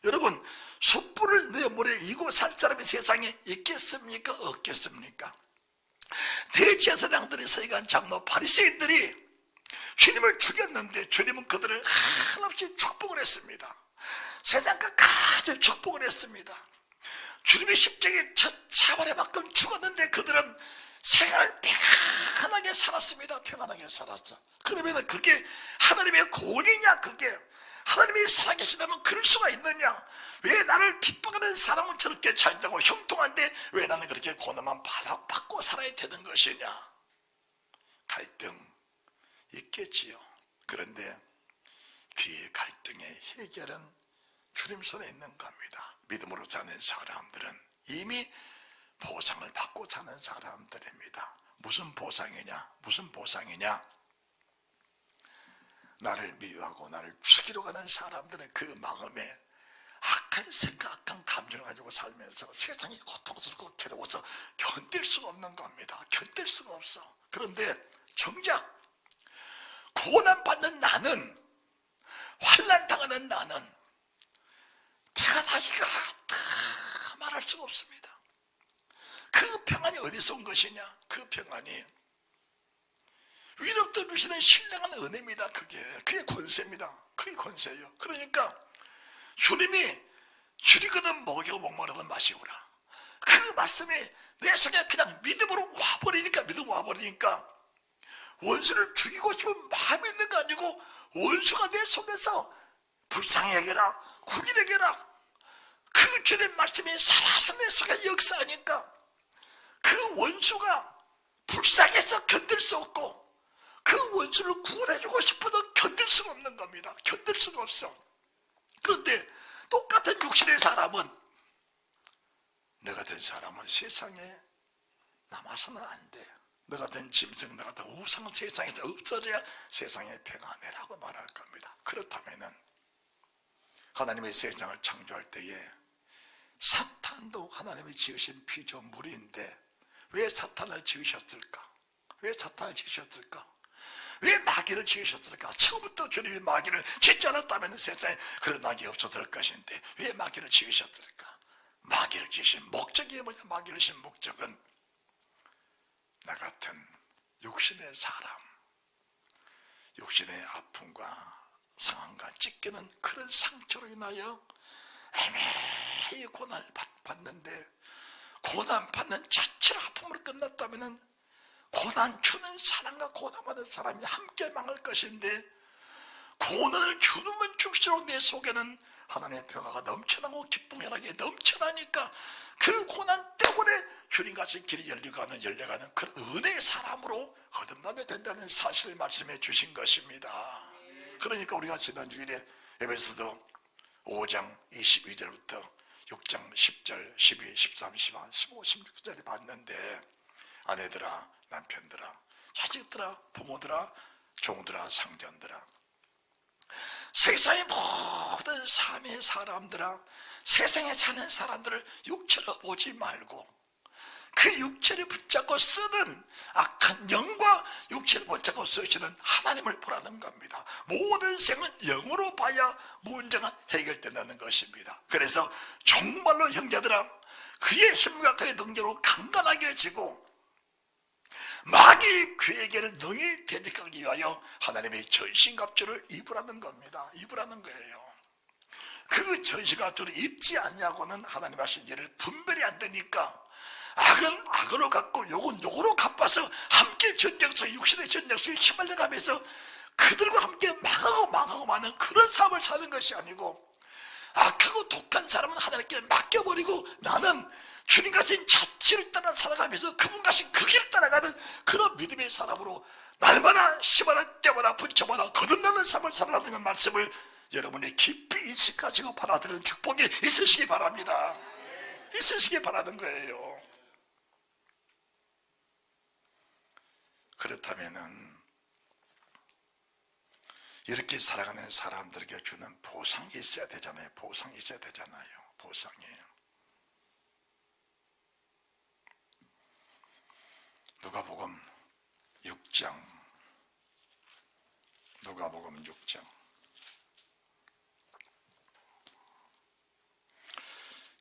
S1: 여러분, 숯불을 내 물에 이고 살 사람이 세상에 있겠습니까? 없겠습니까? 대제사장들이 서기관 장로 바리새인들이 주님을 죽였는데 주님은 그들을 한없이 축복을 했습니다. 세상 끝까지 축복을 했습니다. 주님의 십자가에 차발에 맞고 죽었는데 그들은 생활을 평안하게 살았습니다. 평안하게 살았어. 그러면 그게 하나님의 고언이냐? 그게 하나님이 살아계시다면 그럴 수가 있느냐? 왜 나를 핍박하는 사람은 저렇게 잘 되고 형통한데 왜 나는 그렇게 고난만 받고 살아야 되는 것이냐? 갈등 있겠지요. 그런데 그 갈등의 해결은 주님 손에 있는 겁니다. 믿음으로 사는 사람들은 이미 보상을 받고 사는 사람들입니다. 무슨 보상이냐? 무슨 보상이냐? 나를 미워하고 나를 죽이러 가는 사람들은 그 마음에 악한 생각, 악한 감정을 가지고 살면서 세상이 고통스럽고 괴로워서 견딜 수가 없는 겁니다. 견딜 수가 없어. 그런데 정작 고난받는 나는, 환난당하는 나는 태가 나기가 다 말할 수가 없습니다. 그 평안이 어디서 온 것이냐? 그 평안이 위로부터 주시는 신령한 은혜입니다. 그게 권세입니다. 그게 권세예요. 그러니까 주님이 줄이거든 먹이고 목마르거든 마시오라. 그 말씀이 내 속에 그냥 믿음으로 와버리니까 원수를 죽이고 싶은 마음이 있는 거 아니고 원수가 내 속에서 불쌍히 여겨라, 구길 여겨라. 그 주님 말씀이 살아서 내 속에 역사하니까 그 원수가 불쌍해서 견딜 수 없고 그 원수를 구원해주고 싶어도 견딜 수가 없는 겁니다. 견딜 수가 없어. 그런데 똑같은 육신의 사람은, 너 같은 사람은 세상에 남아서는 안 돼. 너 같은 짐승, 너 같은 우상은 세상에서 없어져야 세상에 평안해라고 말할 겁니다. 그렇다면은 하나님의 세상을 창조할 때에 사탄도 하나님이 지으신 피조물인데 왜 사탄을 지으셨을까? 왜 사탄을 지으셨을까? 왜 마귀를 지으셨을까? 처음부터 주님이 마귀를 짓지 않았다면 세상에 그런 악이 없었을 것인데 왜 마귀를 지으셨을까? 마귀를 지으신 목적이 뭐냐? 마귀를 지으신 목적은 나 같은 육신의 사람, 육신의 아픔과 상함과 찢기는 그런 상처로 인하여 애매히 고난을 받는데, 고난 받는 자체로 아픔으로 끝났다면 고난 주는 사람과 고난 받는 사람이 함께 망할 것인데, 고난을 주는 줄수록 내 속에는 하나님의 평화가 넘쳐나고 기쁨이 넘쳐나니까 그 고난 때문에 주님같이 길이 열려가는 그런 은혜의 사람으로 거듭나게 된다는 사실을 말씀해 주신 것입니다. 그러니까 우리가 지난 주일에 에베소서 5장 22절부터 6장 10절, 12, 13, 14, 15, 16절에 봤는데, 아내들아, 남편들아, 자식들아, 부모들아, 종들아, 상전들아, 세상의 모든 삶의 사람들아, 세상에 사는 사람들을 육체로 보지 말고 그 육체를 붙잡고 쓰는 악한 영과 육체를 붙잡고 쓰시는 하나님을 보라는 겁니다. 모든 생은 영으로 봐야 문제가 해결된다는 것입니다. 그래서 정말로 형제들아, 그의 힘과 그의 능력으로 강건하게 지고 마귀의 괴계를 능히 대적하기 위하여 하나님의 전신갑주를 입으라는 겁니다. 입으라는 거예요. 그 전신갑주를 입지 않냐고는 하나님 하신 일을 분별이 안 되니까 악은 악으로 갚고 욕은 욕으로 갚아서 함께 전쟁속에, 육신의 전쟁속에 휘말려가면서 그들과 함께 망하고 마는 그런 삶을 사는 것이 아니고, 악하고 독한 사람은 하나님께 맡겨버리고 나는 주님 가신 자치를 따라 살아가면서 그분 가신 그 길을 따라가는 그런 믿음의 사람으로 날마다 시마다 때마다 부처마다 거듭나는 삶을 살아가는 말씀을 여러분이 깊이 인식하시고 받아들이는 축복이 있으시기 바랍니다. 있으시기 바라는 거예요. 그렇다면은 이렇게 사랑하는 사람들에게 주는 보상이 있어야 되잖아요. 보상이 있어야 되잖아요. 보상이. 누가복음 6장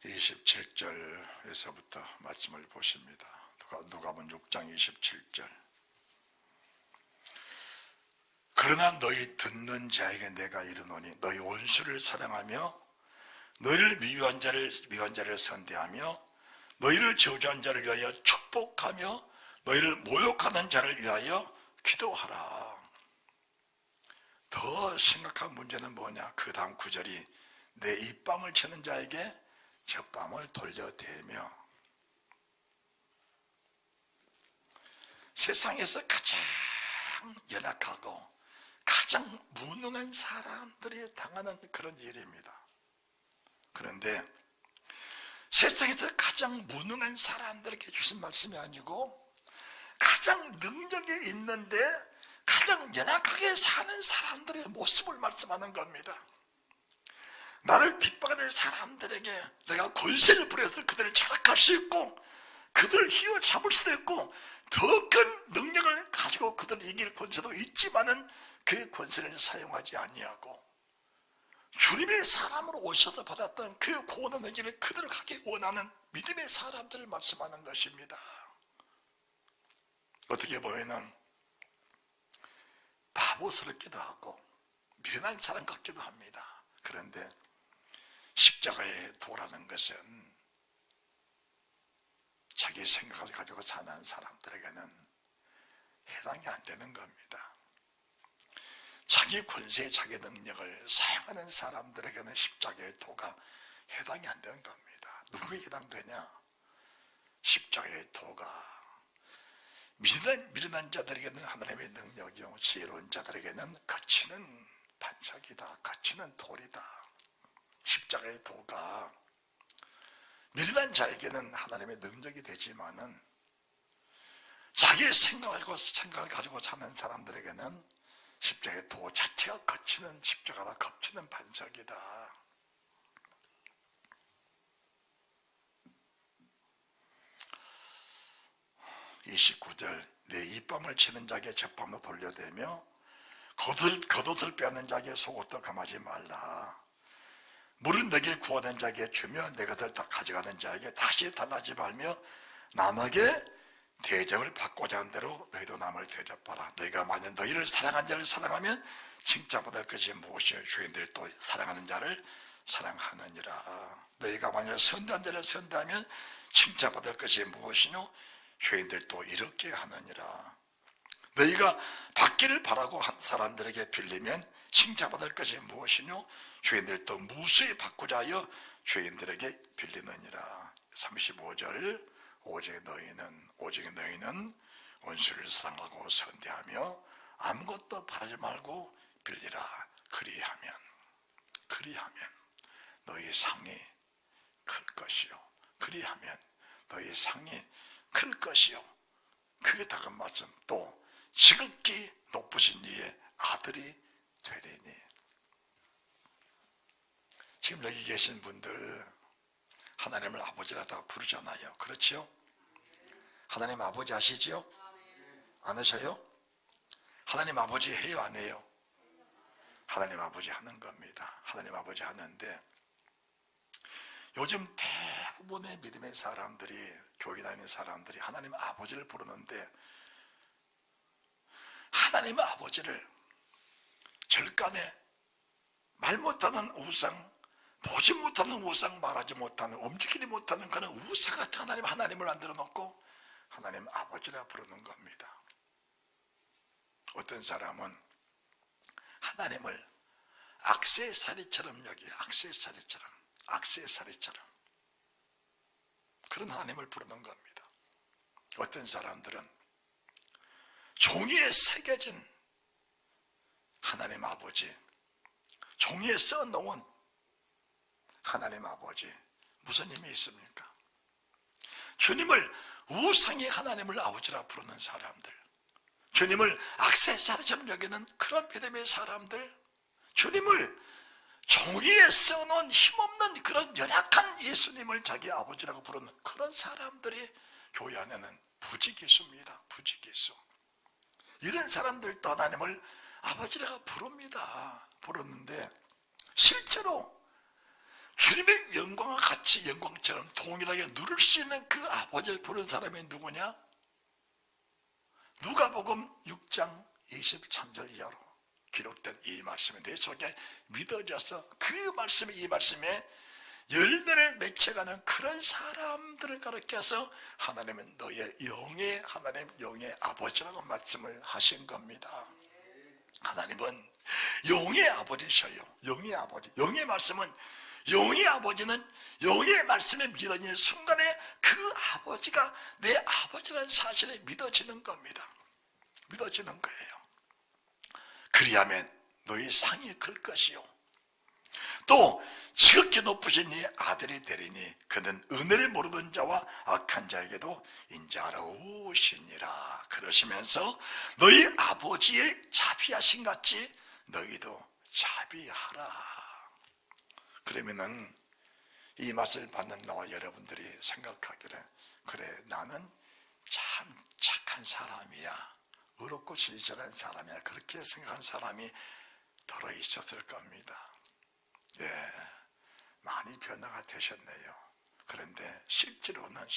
S1: 27절에서부터 말씀을 보십니다. 누가복음 6장 27절. 그러나 너희 듣는 자에게 내가 이르노니 너희 원수를 사랑하며 너희를 미워한 자를 선대하며 너희를 저주한 자를 위하여 축복하며 너희를 모욕하는 자를 위하여 기도하라. 더 심각한 문제는 뭐냐? 그 다음 구절이 내 입밤을 치는 자에게 젖밤을 돌려대며. 세상에서 가장 연약하고 가장 무능한 사람들이 당하는 그런 일입니다. 그런데 세상에서 가장 무능한 사람들에게 주신 말씀이 아니고 가장 능력이 있는데 가장 연약하게 사는 사람들의 모습을 말씀하는 겁니다. 나를 핍박하는 사람들에게 내가 권세를 부려서 그들을 자락할 수 있고 그들을 휘어잡을 수도 있고 더 큰 능력을 가지고 그들을 이길 권세도 있지만은 그 권세를 사용하지 아니하고 주님의 사람으로 오셔서 받았던 그 고난의 길을 그들을 가기 원하는 믿음의 사람들을 말씀하는 것입니다. 어떻게 보면은 바보스럽기도 하고 미련한 사람 같기도 합니다. 그런데 십자가의 도라는 것은 자기 생각을 가지고 사는 사람들에게는 해당이 안 되는 겁니다. 자기 권세, 자기 능력을 사용하는 사람들에게는 십자가의 도가 해당이 안 되는 겁니다. 누구에게 해당되냐? 십자가의 도가 미련한 자들에게는 하나님의 능력이요 지혜로운 자들에게는 거치는 반석이다, 거치는 돌이다. 십자가의 도가 미련한 자에게는 하나님의 능력이 되지만은 자기의 생각을 가지고 사는 사람들에게는 십자가의 도 자체가 거치는 십자가다, 거치는 반석이다. (29절) 내 입밤을 치는 자에게 젖밤도 돌려대며 겉옷을 빼앗는 자에게 속옷도 감하지 말라. 물은 내게 구하는 자에게 주며 내가 다 가져가는 자에게 다시 달라지 말며 남에게 대접을 받고자 하는 대로 너희도 남을 대접하라. 너희가 만약 너희를 사랑한 자를 사랑하면 칭찬받을 것이 무엇이요? 주인들이 또 사랑하는 자를 사랑하느니라. 너희가 만약 선대한 자를 선대하면 칭찬받을 것이 무엇이뇨? 죄인들 또 이렇게 하느니라. 너희가 받기를 바라고 한 사람들에게 빌리면 칭찬받을 것이 무엇이뇨? 죄인들 또 무수히 받고자 하여 죄인들에게 빌리느니라. 35절 오직 너희는 원수를 사랑하고 선대하며 아무것도 바라지 말고 빌리라. 그리하면 너희 상이 클 것이요. 그리하면 너희 상이 클 것이요. 그게 다음 말씀 또 지극히 높으신 이의 아들이 되리니. 지금 여기 계신 분들 하나님을 아버지라 다 부르잖아요. 그렇죠? 하나님 아버지 아시죠? 안 하셔요? 하나님 아버지 해요, 안 해요? 하나님 아버지 하는 겁니다. 하나님 아버지 하는데 요즘 대부분의 믿음의 사람들이, 교회 다니는 사람들이 하나님 아버지를 부르는데 하나님 아버지를 절간에 말 못하는 우상, 보지 못하는 우상, 말하지 못하는, 움직이지 못하는 그런 우상 같은 하나님을 만들어 놓고 하나님 아버지라 부르는 겁니다. 어떤 사람은 하나님을 액세서리처럼 여기요. 액세서리처럼 그런 하나님을 부르는 겁니다. 어떤 사람들은 종이에 새겨진 하나님 아버지, 종이에 써놓은 하나님 아버지, 무슨 의미 있습니까? 주님을 우상의 하나님을 아버지라 부르는 사람들, 주님을 액세서리처럼 여기는 그런 믿음의 사람들, 주님을 종이에 써놓은 힘없는 그런 연약한 예수님을 자기 아버지라고 부르는 그런 사람들이 교회 안에는 부지기수입니다. 부지기수. 이런 사람들도 하나님을 아버지라고 부르는데 실제로 주님의 영광과 같이 영광처럼 동일하게 누릴 수 있는 그 아버지를 부르는 사람이 누구냐? 누가복음 6장 23절 이하로 기록된 이 말씀이 내 속에 믿어져서 그 말씀이 이 말씀에 열매를 맺혀가는 그런 사람들을 가르쳐서 하나님은 너의 영의 하나님 영의 아버지라고 말씀을 하신 겁니다. 하나님은 영의 아버지셔요. 영의 아버지. 영의 말씀은 영의 아버지는 영의 말씀에 믿어지는 순간에 그 아버지가 내 아버지라는 사실에 믿어지는 겁니다. 믿어지는 거예요. 그리하면 너희 상이 클 것이요 또 지극히 높으신 네 아들이 되리니 그는 은혜를 모르는 자와 악한 자에게도 인자하러 오시니라. 그러시면서 너희 아버지의 자비하신 같이 너희도 자비하라. 그러면은 이 맛을 받는 나와 여러분들이 생각하기를 그래 나는 참 착한 사람이야, 의롭고 진실한 사람이야, 그렇게 생각한 사람이 더러 있었을 겁니다. 예, 많이 변화가 되셨네요. 그런데 실제로는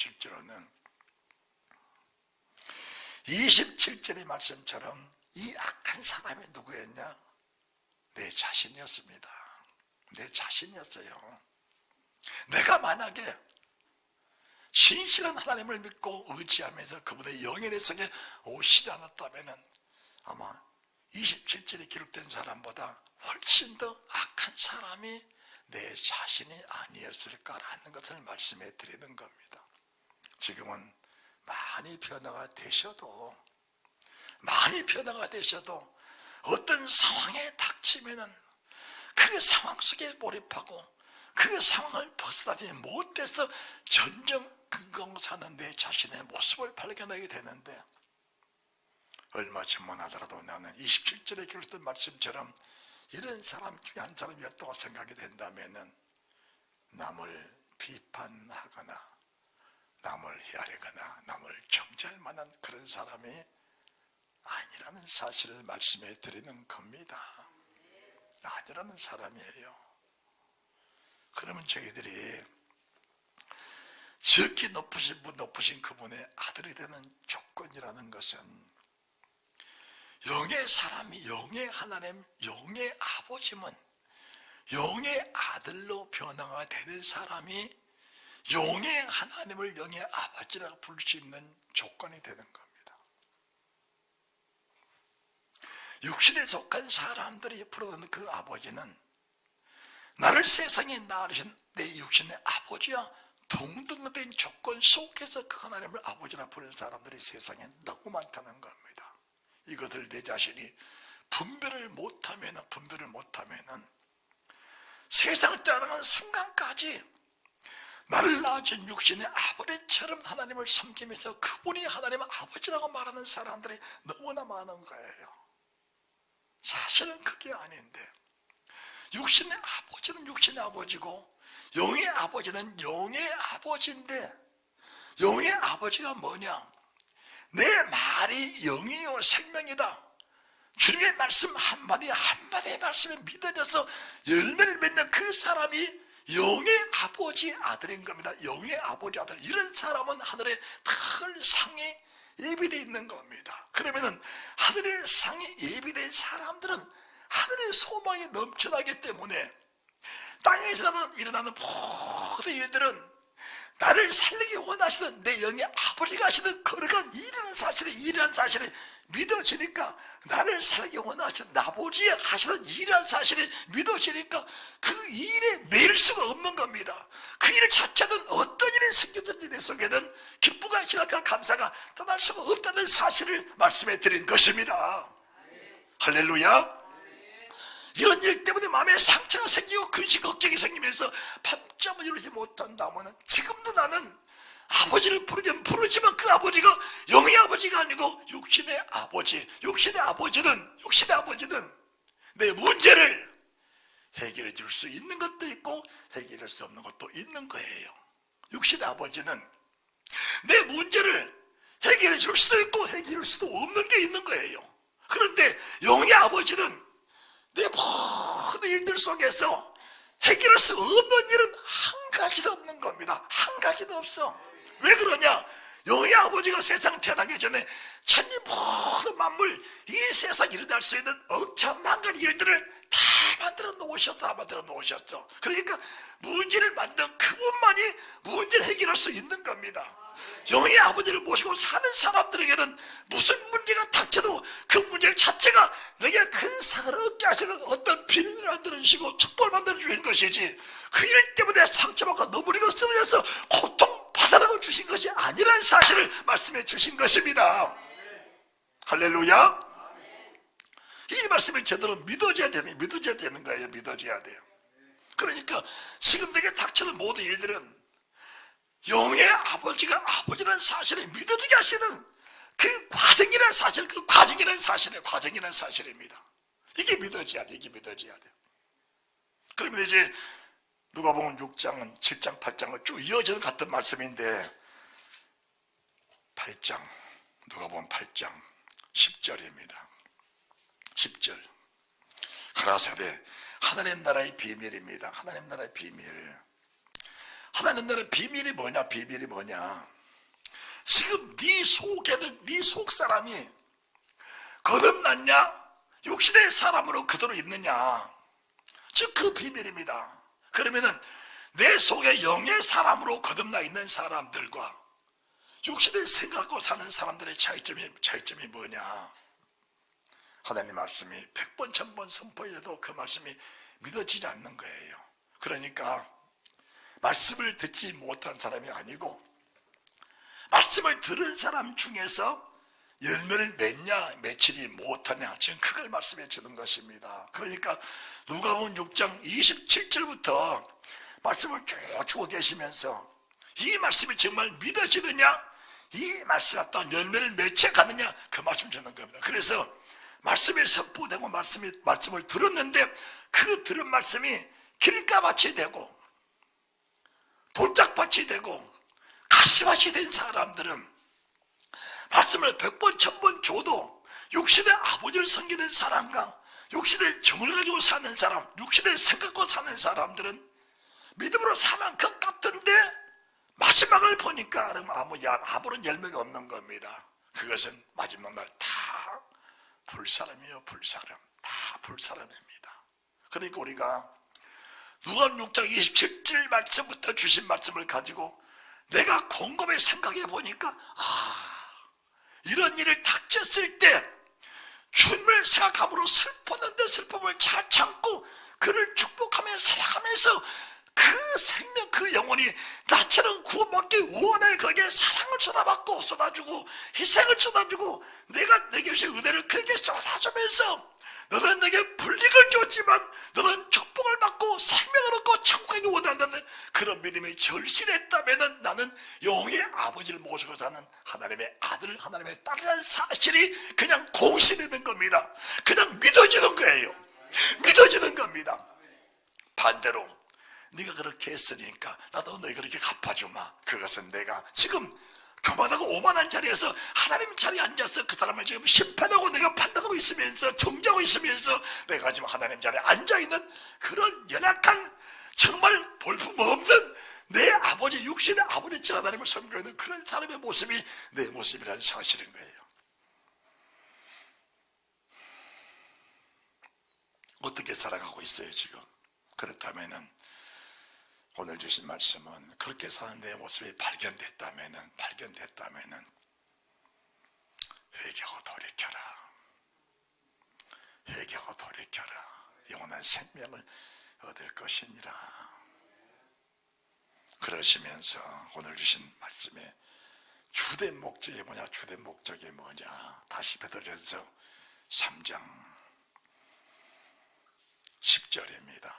S1: 27절의 말씀처럼 이 악한 사람이 누구였냐? 내 자신이었습니다. 내 자신이었어요. 내가 만약에 신실한 하나님을 믿고 의지하면서 그분의 영의 속에 오시지 않았다면 아마 27절에 기록된 사람보다 훨씬 더 악한 사람이 내 자신이 아니었을까라는 것을 말씀해 드리는 겁니다. 지금은 많이 변화가 되셔도 어떤 상황에 닥치면은 그 상황 속에 몰입하고 그 상황을 벗어나지 못해서 전전긍긍 내 자신의 모습을 발견하게 되는데 얼마 전만 하더라도 나는 27절에 기록된 말씀처럼 이런 사람 중에 한 사람이었다고 생각이 된다면은 남을 비판하거나 남을 헤아리거나 남을 정죄할 만한 그런 사람이 아니라는 사실을 말씀해 드리는 겁니다. 아니라는 사람이에요. 그러면 저희들이 지극히 높으신 그분의 아들이 되는 조건이라는 것은 영의 사람이 영의 하나님 영의 아버지면 영의 아들로 변화가 되는 사람이 영의 하나님을 영의 아버지라고 부를 수 있는 조건이 되는 겁니다. 육신에 속한 사람들이 부르는 그 아버지는 나를 세상에 낳으신 내 육신의 아버지와 동등된 조건 속에서 그 하나님을 아버지라 부르는 사람들이 세상에 너무 많다는 겁니다. 이것을 내 자신이 분별을 못하면은 세상을 떠나가는 순간까지 나를 낳으신 육신의 아버지처럼 하나님을 섬기면서 그분이 하나님의 아버지라고 말하는 사람들이 너무나 많은 거예요. 사실은 그게 아닌데 육신의 아버지는 육신의 아버지고 영의 아버지는 영의 아버지인데 영의 아버지가 뭐냐? 내 말이 영이요 생명이다. 주님의 말씀 한마디의 말씀에 믿어져서 열매를 맺는 그 사람이 영의 아버지 아들인 겁니다. 영의 아버지 아들. 이런 사람은 하늘의 큰 상이 예비되어 있는 겁니다. 그러면은 하늘의 상이 예비된 사람들은 하늘의 소망이 넘쳐나기 때문에 땅에서 일어나는 모든 일들은 나를 살리기 원하시는 내 영의 아버지가 하시는 거룩한 일이라는 사실이 믿어지니까 나를 살리기 원하시는 아버지 하시는 일이라는 사실이 믿어지니까 그 일에 매일 수가 없는 겁니다. 그 일 자체는 어떤 일이 생기든지 내 속에는 기쁨과 희락과 감사가 떠날 수가 없다는 사실을 말씀해 드린 것입니다. 할렐루야. 이런 일 때문에 마음에 상처가 생기고 근심 걱정이 생기면서 밤잠을 이루지 못한다면 지금도 나는 아버지를 부르지만 그 아버지가 영의 아버지가 아니고 육신의 아버지. 육신의 아버지는 내 문제를 해결해 줄 수 있는 것도 있고 해결할 수 없는 것도 있는 거예요. 육신의 아버지는 내 문제를 해결해 줄 수도 있고 해결할 수도 없는 게 있는 거예요. 그런데 영의 아버지는 내 모든 일들 속에서 해결할 수 없는 일은 한 가지도 없는 겁니다. 한 가지도 없어. 왜 그러냐? 영의 아버지가 세상 태어나기 전에 천지 모든 만물, 이 세상 일어날 수 있는 엄청난 일들을 다 만들어 놓으셨어. 그러니까 문제를 만든 그분만이 문제를 해결할 수 있는 겁니다. 영의 아버지를 모시고 사는 사람들에게는 무슨 문제가 닥쳐도 그 문제 자체가 내게 큰 상을 얻게 하시는 어떤 비밀을 만들어주시고 축복을 만들어주시는 것이지, 그 일 때문에 상처받고 넘어지고 쓰러져서 고통받으라고 주신 것이 아니라는 사실을 말씀해 주신 것입니다. 할렐루야. 이 말씀이 제대로 믿어져야 되는 거예요. 믿어져야 돼요. 그러니까 지금 내게 닥치는 모든 일들은 영의 아버지가 아버지라는 사실을 믿어지게 하시는 그 과정이라는 사실입니다. 이게 믿어져야 돼. 그러면 이제 누가복음 6장은 7장 8장을 쭉 이어지는 같은 말씀인데, 8장 누가복음 8장 10절입니다. 10절 가라사대 하나님 나라의 비밀입니다. 하나님 나라의 비밀. 하나님 나라의 비밀이 뭐냐? 지금 네 속에는 네 속 사람이 거듭났냐? 육신의 사람으로 그대로 있느냐? 즉 그 비밀입니다. 그러면은 내 속에 영의 사람으로 거듭나 있는 사람들과 육신의 생각하고 사는 사람들의 차이점이 뭐냐? 하나님 말씀이 100번 1000번 선포해도 그 말씀이 믿어지지 않는 거예요. 그러니까 말씀을 듣지 못한 사람이 아니고 말씀을 들은 사람 중에서 열매를 맺냐 맺지 못하냐, 지금 그걸 말씀해 주는 것입니다. 그러니까 누가복음 6장 27절부터 말씀을 쭉 주고 계시면서 이 말씀이 정말 믿어지느냐, 이 말씀이 어떤 열매를 맺혀 가느냐, 그 말씀 주는 겁니다. 그래서 말씀이 선포되고 말씀을 들었는데 그 들은 말씀이 길가밭이 되고 돌짝밭이 되고 가시밭이 된 사람들은 말씀을 100번 1000번 줘도 육신의 아버지를 섬기는 사람과 육신의 정을 가지고 사는 사람, 육신의 생각과 사는 사람들은 믿음으로 사는 것 같은데 마지막을 보니까 아무런 열매가 없는 겁니다. 그것은 마지막 날 다 불사람이에요. 다 불사람입니다. 그러니까 우리가 누가복음 6장 27절 말씀부터 주신 말씀을 가지고 내가 곰곰이 생각해 보니까 이런 일을 닥쳤을 때 주님을 생각함으로 슬펐는데 슬픔을 잘 참고 그를 축복하며 사랑하면서 그 생명, 그 영혼이 나처럼 구원받기 원해 거기에 사랑을 쏟아주고 희생을 쏟아주고 내가 내게 주신 은혜를 그렇게 쏟아주면서 너는 내게 불이익을 줬지만 너는 축복을 받고 생명을 얻고 천국에 원한다는 그런 믿음이 절실했다면 나는 영의 아버지를 모시고 사는 하나님의 아들, 하나님의 딸이라는 사실이 그냥 공신되는 겁니다. 그냥 믿어지는 거예요. 믿어지는 겁니다. 반대로 네가 그렇게 했으니까 나도 너희 그렇게 갚아주마. 그것은 내가 지금 교만하고 오만한 자리에서 하나님 자리에 앉아서 그 사람을 지금 심판하고 내가 판단하고 있으면서 정죄하고 있으면서 내가 지금 하나님 자리에 앉아있는 그런 연약한 정말 볼품없는 내 아버지, 육신의 아버지처럼 하나님을 섬기고 있는 그런 사람의 모습이 내 모습이라는 사실인 거예요. 어떻게 살아가고 있어요 지금? 그렇다면은 오늘 주신 말씀은 그렇게 사는 내 모습이 발견됐다면은 회개하고 돌이켜라. 영원한 생명을 얻을 것이니라. 그러시면서 오늘 주신 말씀의 주된 목적이 뭐냐? 다시 베드로전서 3장 10절입니다.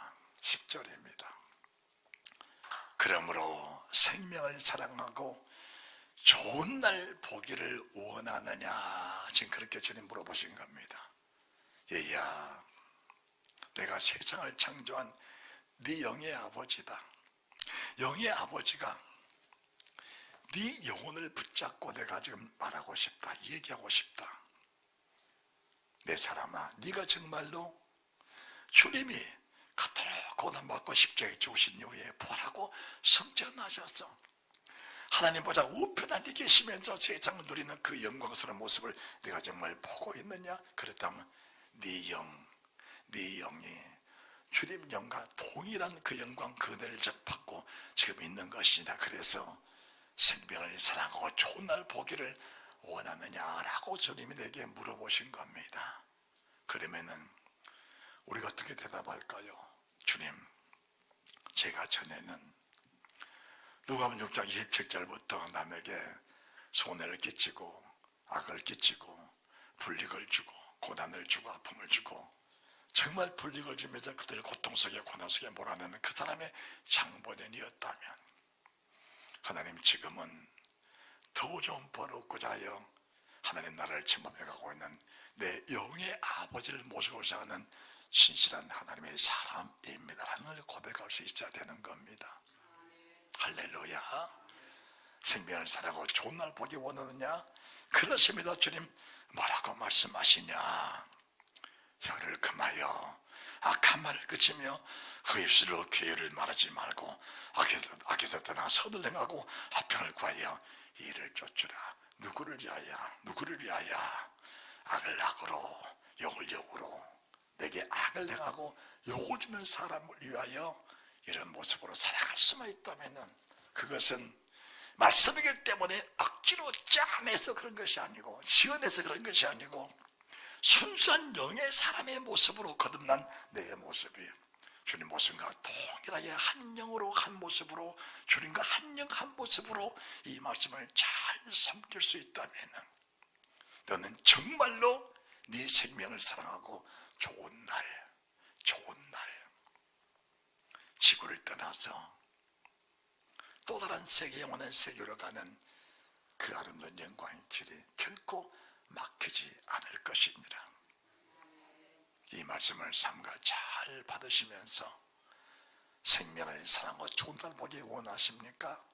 S1: 그러므로 생명을 사랑하고 좋은 날 보기를 원하느냐? 지금 그렇게 주님 물어보신 겁니다. 얘야, 내가 세상을 창조한 네 영의 아버지다. 영의 아버지가 네 영혼을 붙잡고 내가 지금 말하고 싶다, 얘기하고 싶다. 내 사람아, 네가 정말로 주님이 그토록 고난받고 십자가에 죽으신 이후에 부활하고 성전하셔서 하나님 보좌 우편에 계시면서 세상을 누리는 그 영광스러운 모습을 네가 정말 보고 있느냐? 그렇다면 네 영이 주님 영과 동일한 그 영광, 그 은혜를 받고 지금 있는 것이다. 그래서 생명을 사랑하고 좋은 날 보기를 원하느냐라고 주님이 내게 물어보신 겁니다. 그러면은 우리가 어떻게 대답할까요? 주님, 제가 전에는 누가복음 6장 27절부터 남에게 손해를 끼치고 악을 끼치고 불이익을 주고 고난을 주고 아픔을 주고 정말 불이익을 주면서 그들을 고통 속에 고난 속에 몰아내는 그 사람의 장본인이었다면 하나님 지금은 더 좋은 벌 얻고자 하여 하나님 나라를 침범해가고 있는 내 영의 아버지를 모시고자 하는 신실한 하나님의 사람입니다라는 걸 고백할 수 있어야 되는 겁니다. 할렐루야. 생명을 살아가고 좋은 날 보기 원하느냐? 그렇습니다. 주님 뭐라고 말씀하시냐? 혀를 금하여 악한 말을 그치며 그 입술로 괴를 말하지 말고 악에서 떠나 선을 행하고 화평을 구하여 이를 쫓으라. 누구를 위하여 악을 악으로 욕을 욕으로 내게 악을 행하고 욕을 주는 사람을 위하여 이런 모습으로 살아갈 수만 있다면 그것은 말씀이기 때문에 억지로 짜내서 그런 것이 아니고 지어내서 그런 것이 아니고 순수한 영의 사람의 모습으로 거듭난 내 모습이에요. 주님 모습과 동일하게 한 영으로 한 모습으로 주님과 한 영 한 모습으로 이 말씀을 잘 삼킬 수 있다면 너는 정말로 네 생명을 사랑하고 좋은 날 지구를 떠나서 또 다른 세계 영원한 세계로 가는 그 아름다운 영광의 길이 결코 막히지 않을 것이니라. 이 말씀을 삼가 잘 받으시면서 생명을 사랑하고 좋은 날 보기 원하십니까?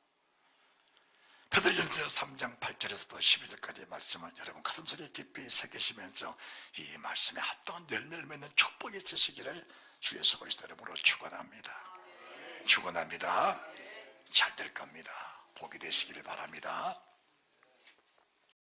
S1: 베드로전서 3장 8절에서부터 12절까지의 말씀을 여러분 가슴속에 깊이 새기시면서 이 말씀에 합당한 열매를 맺는 축복이 있으시기를 주 예수 그리스도 이름으로 축원합니다. 축원합니다. 잘 될 겁니다. 복이 되시기를 바랍니다.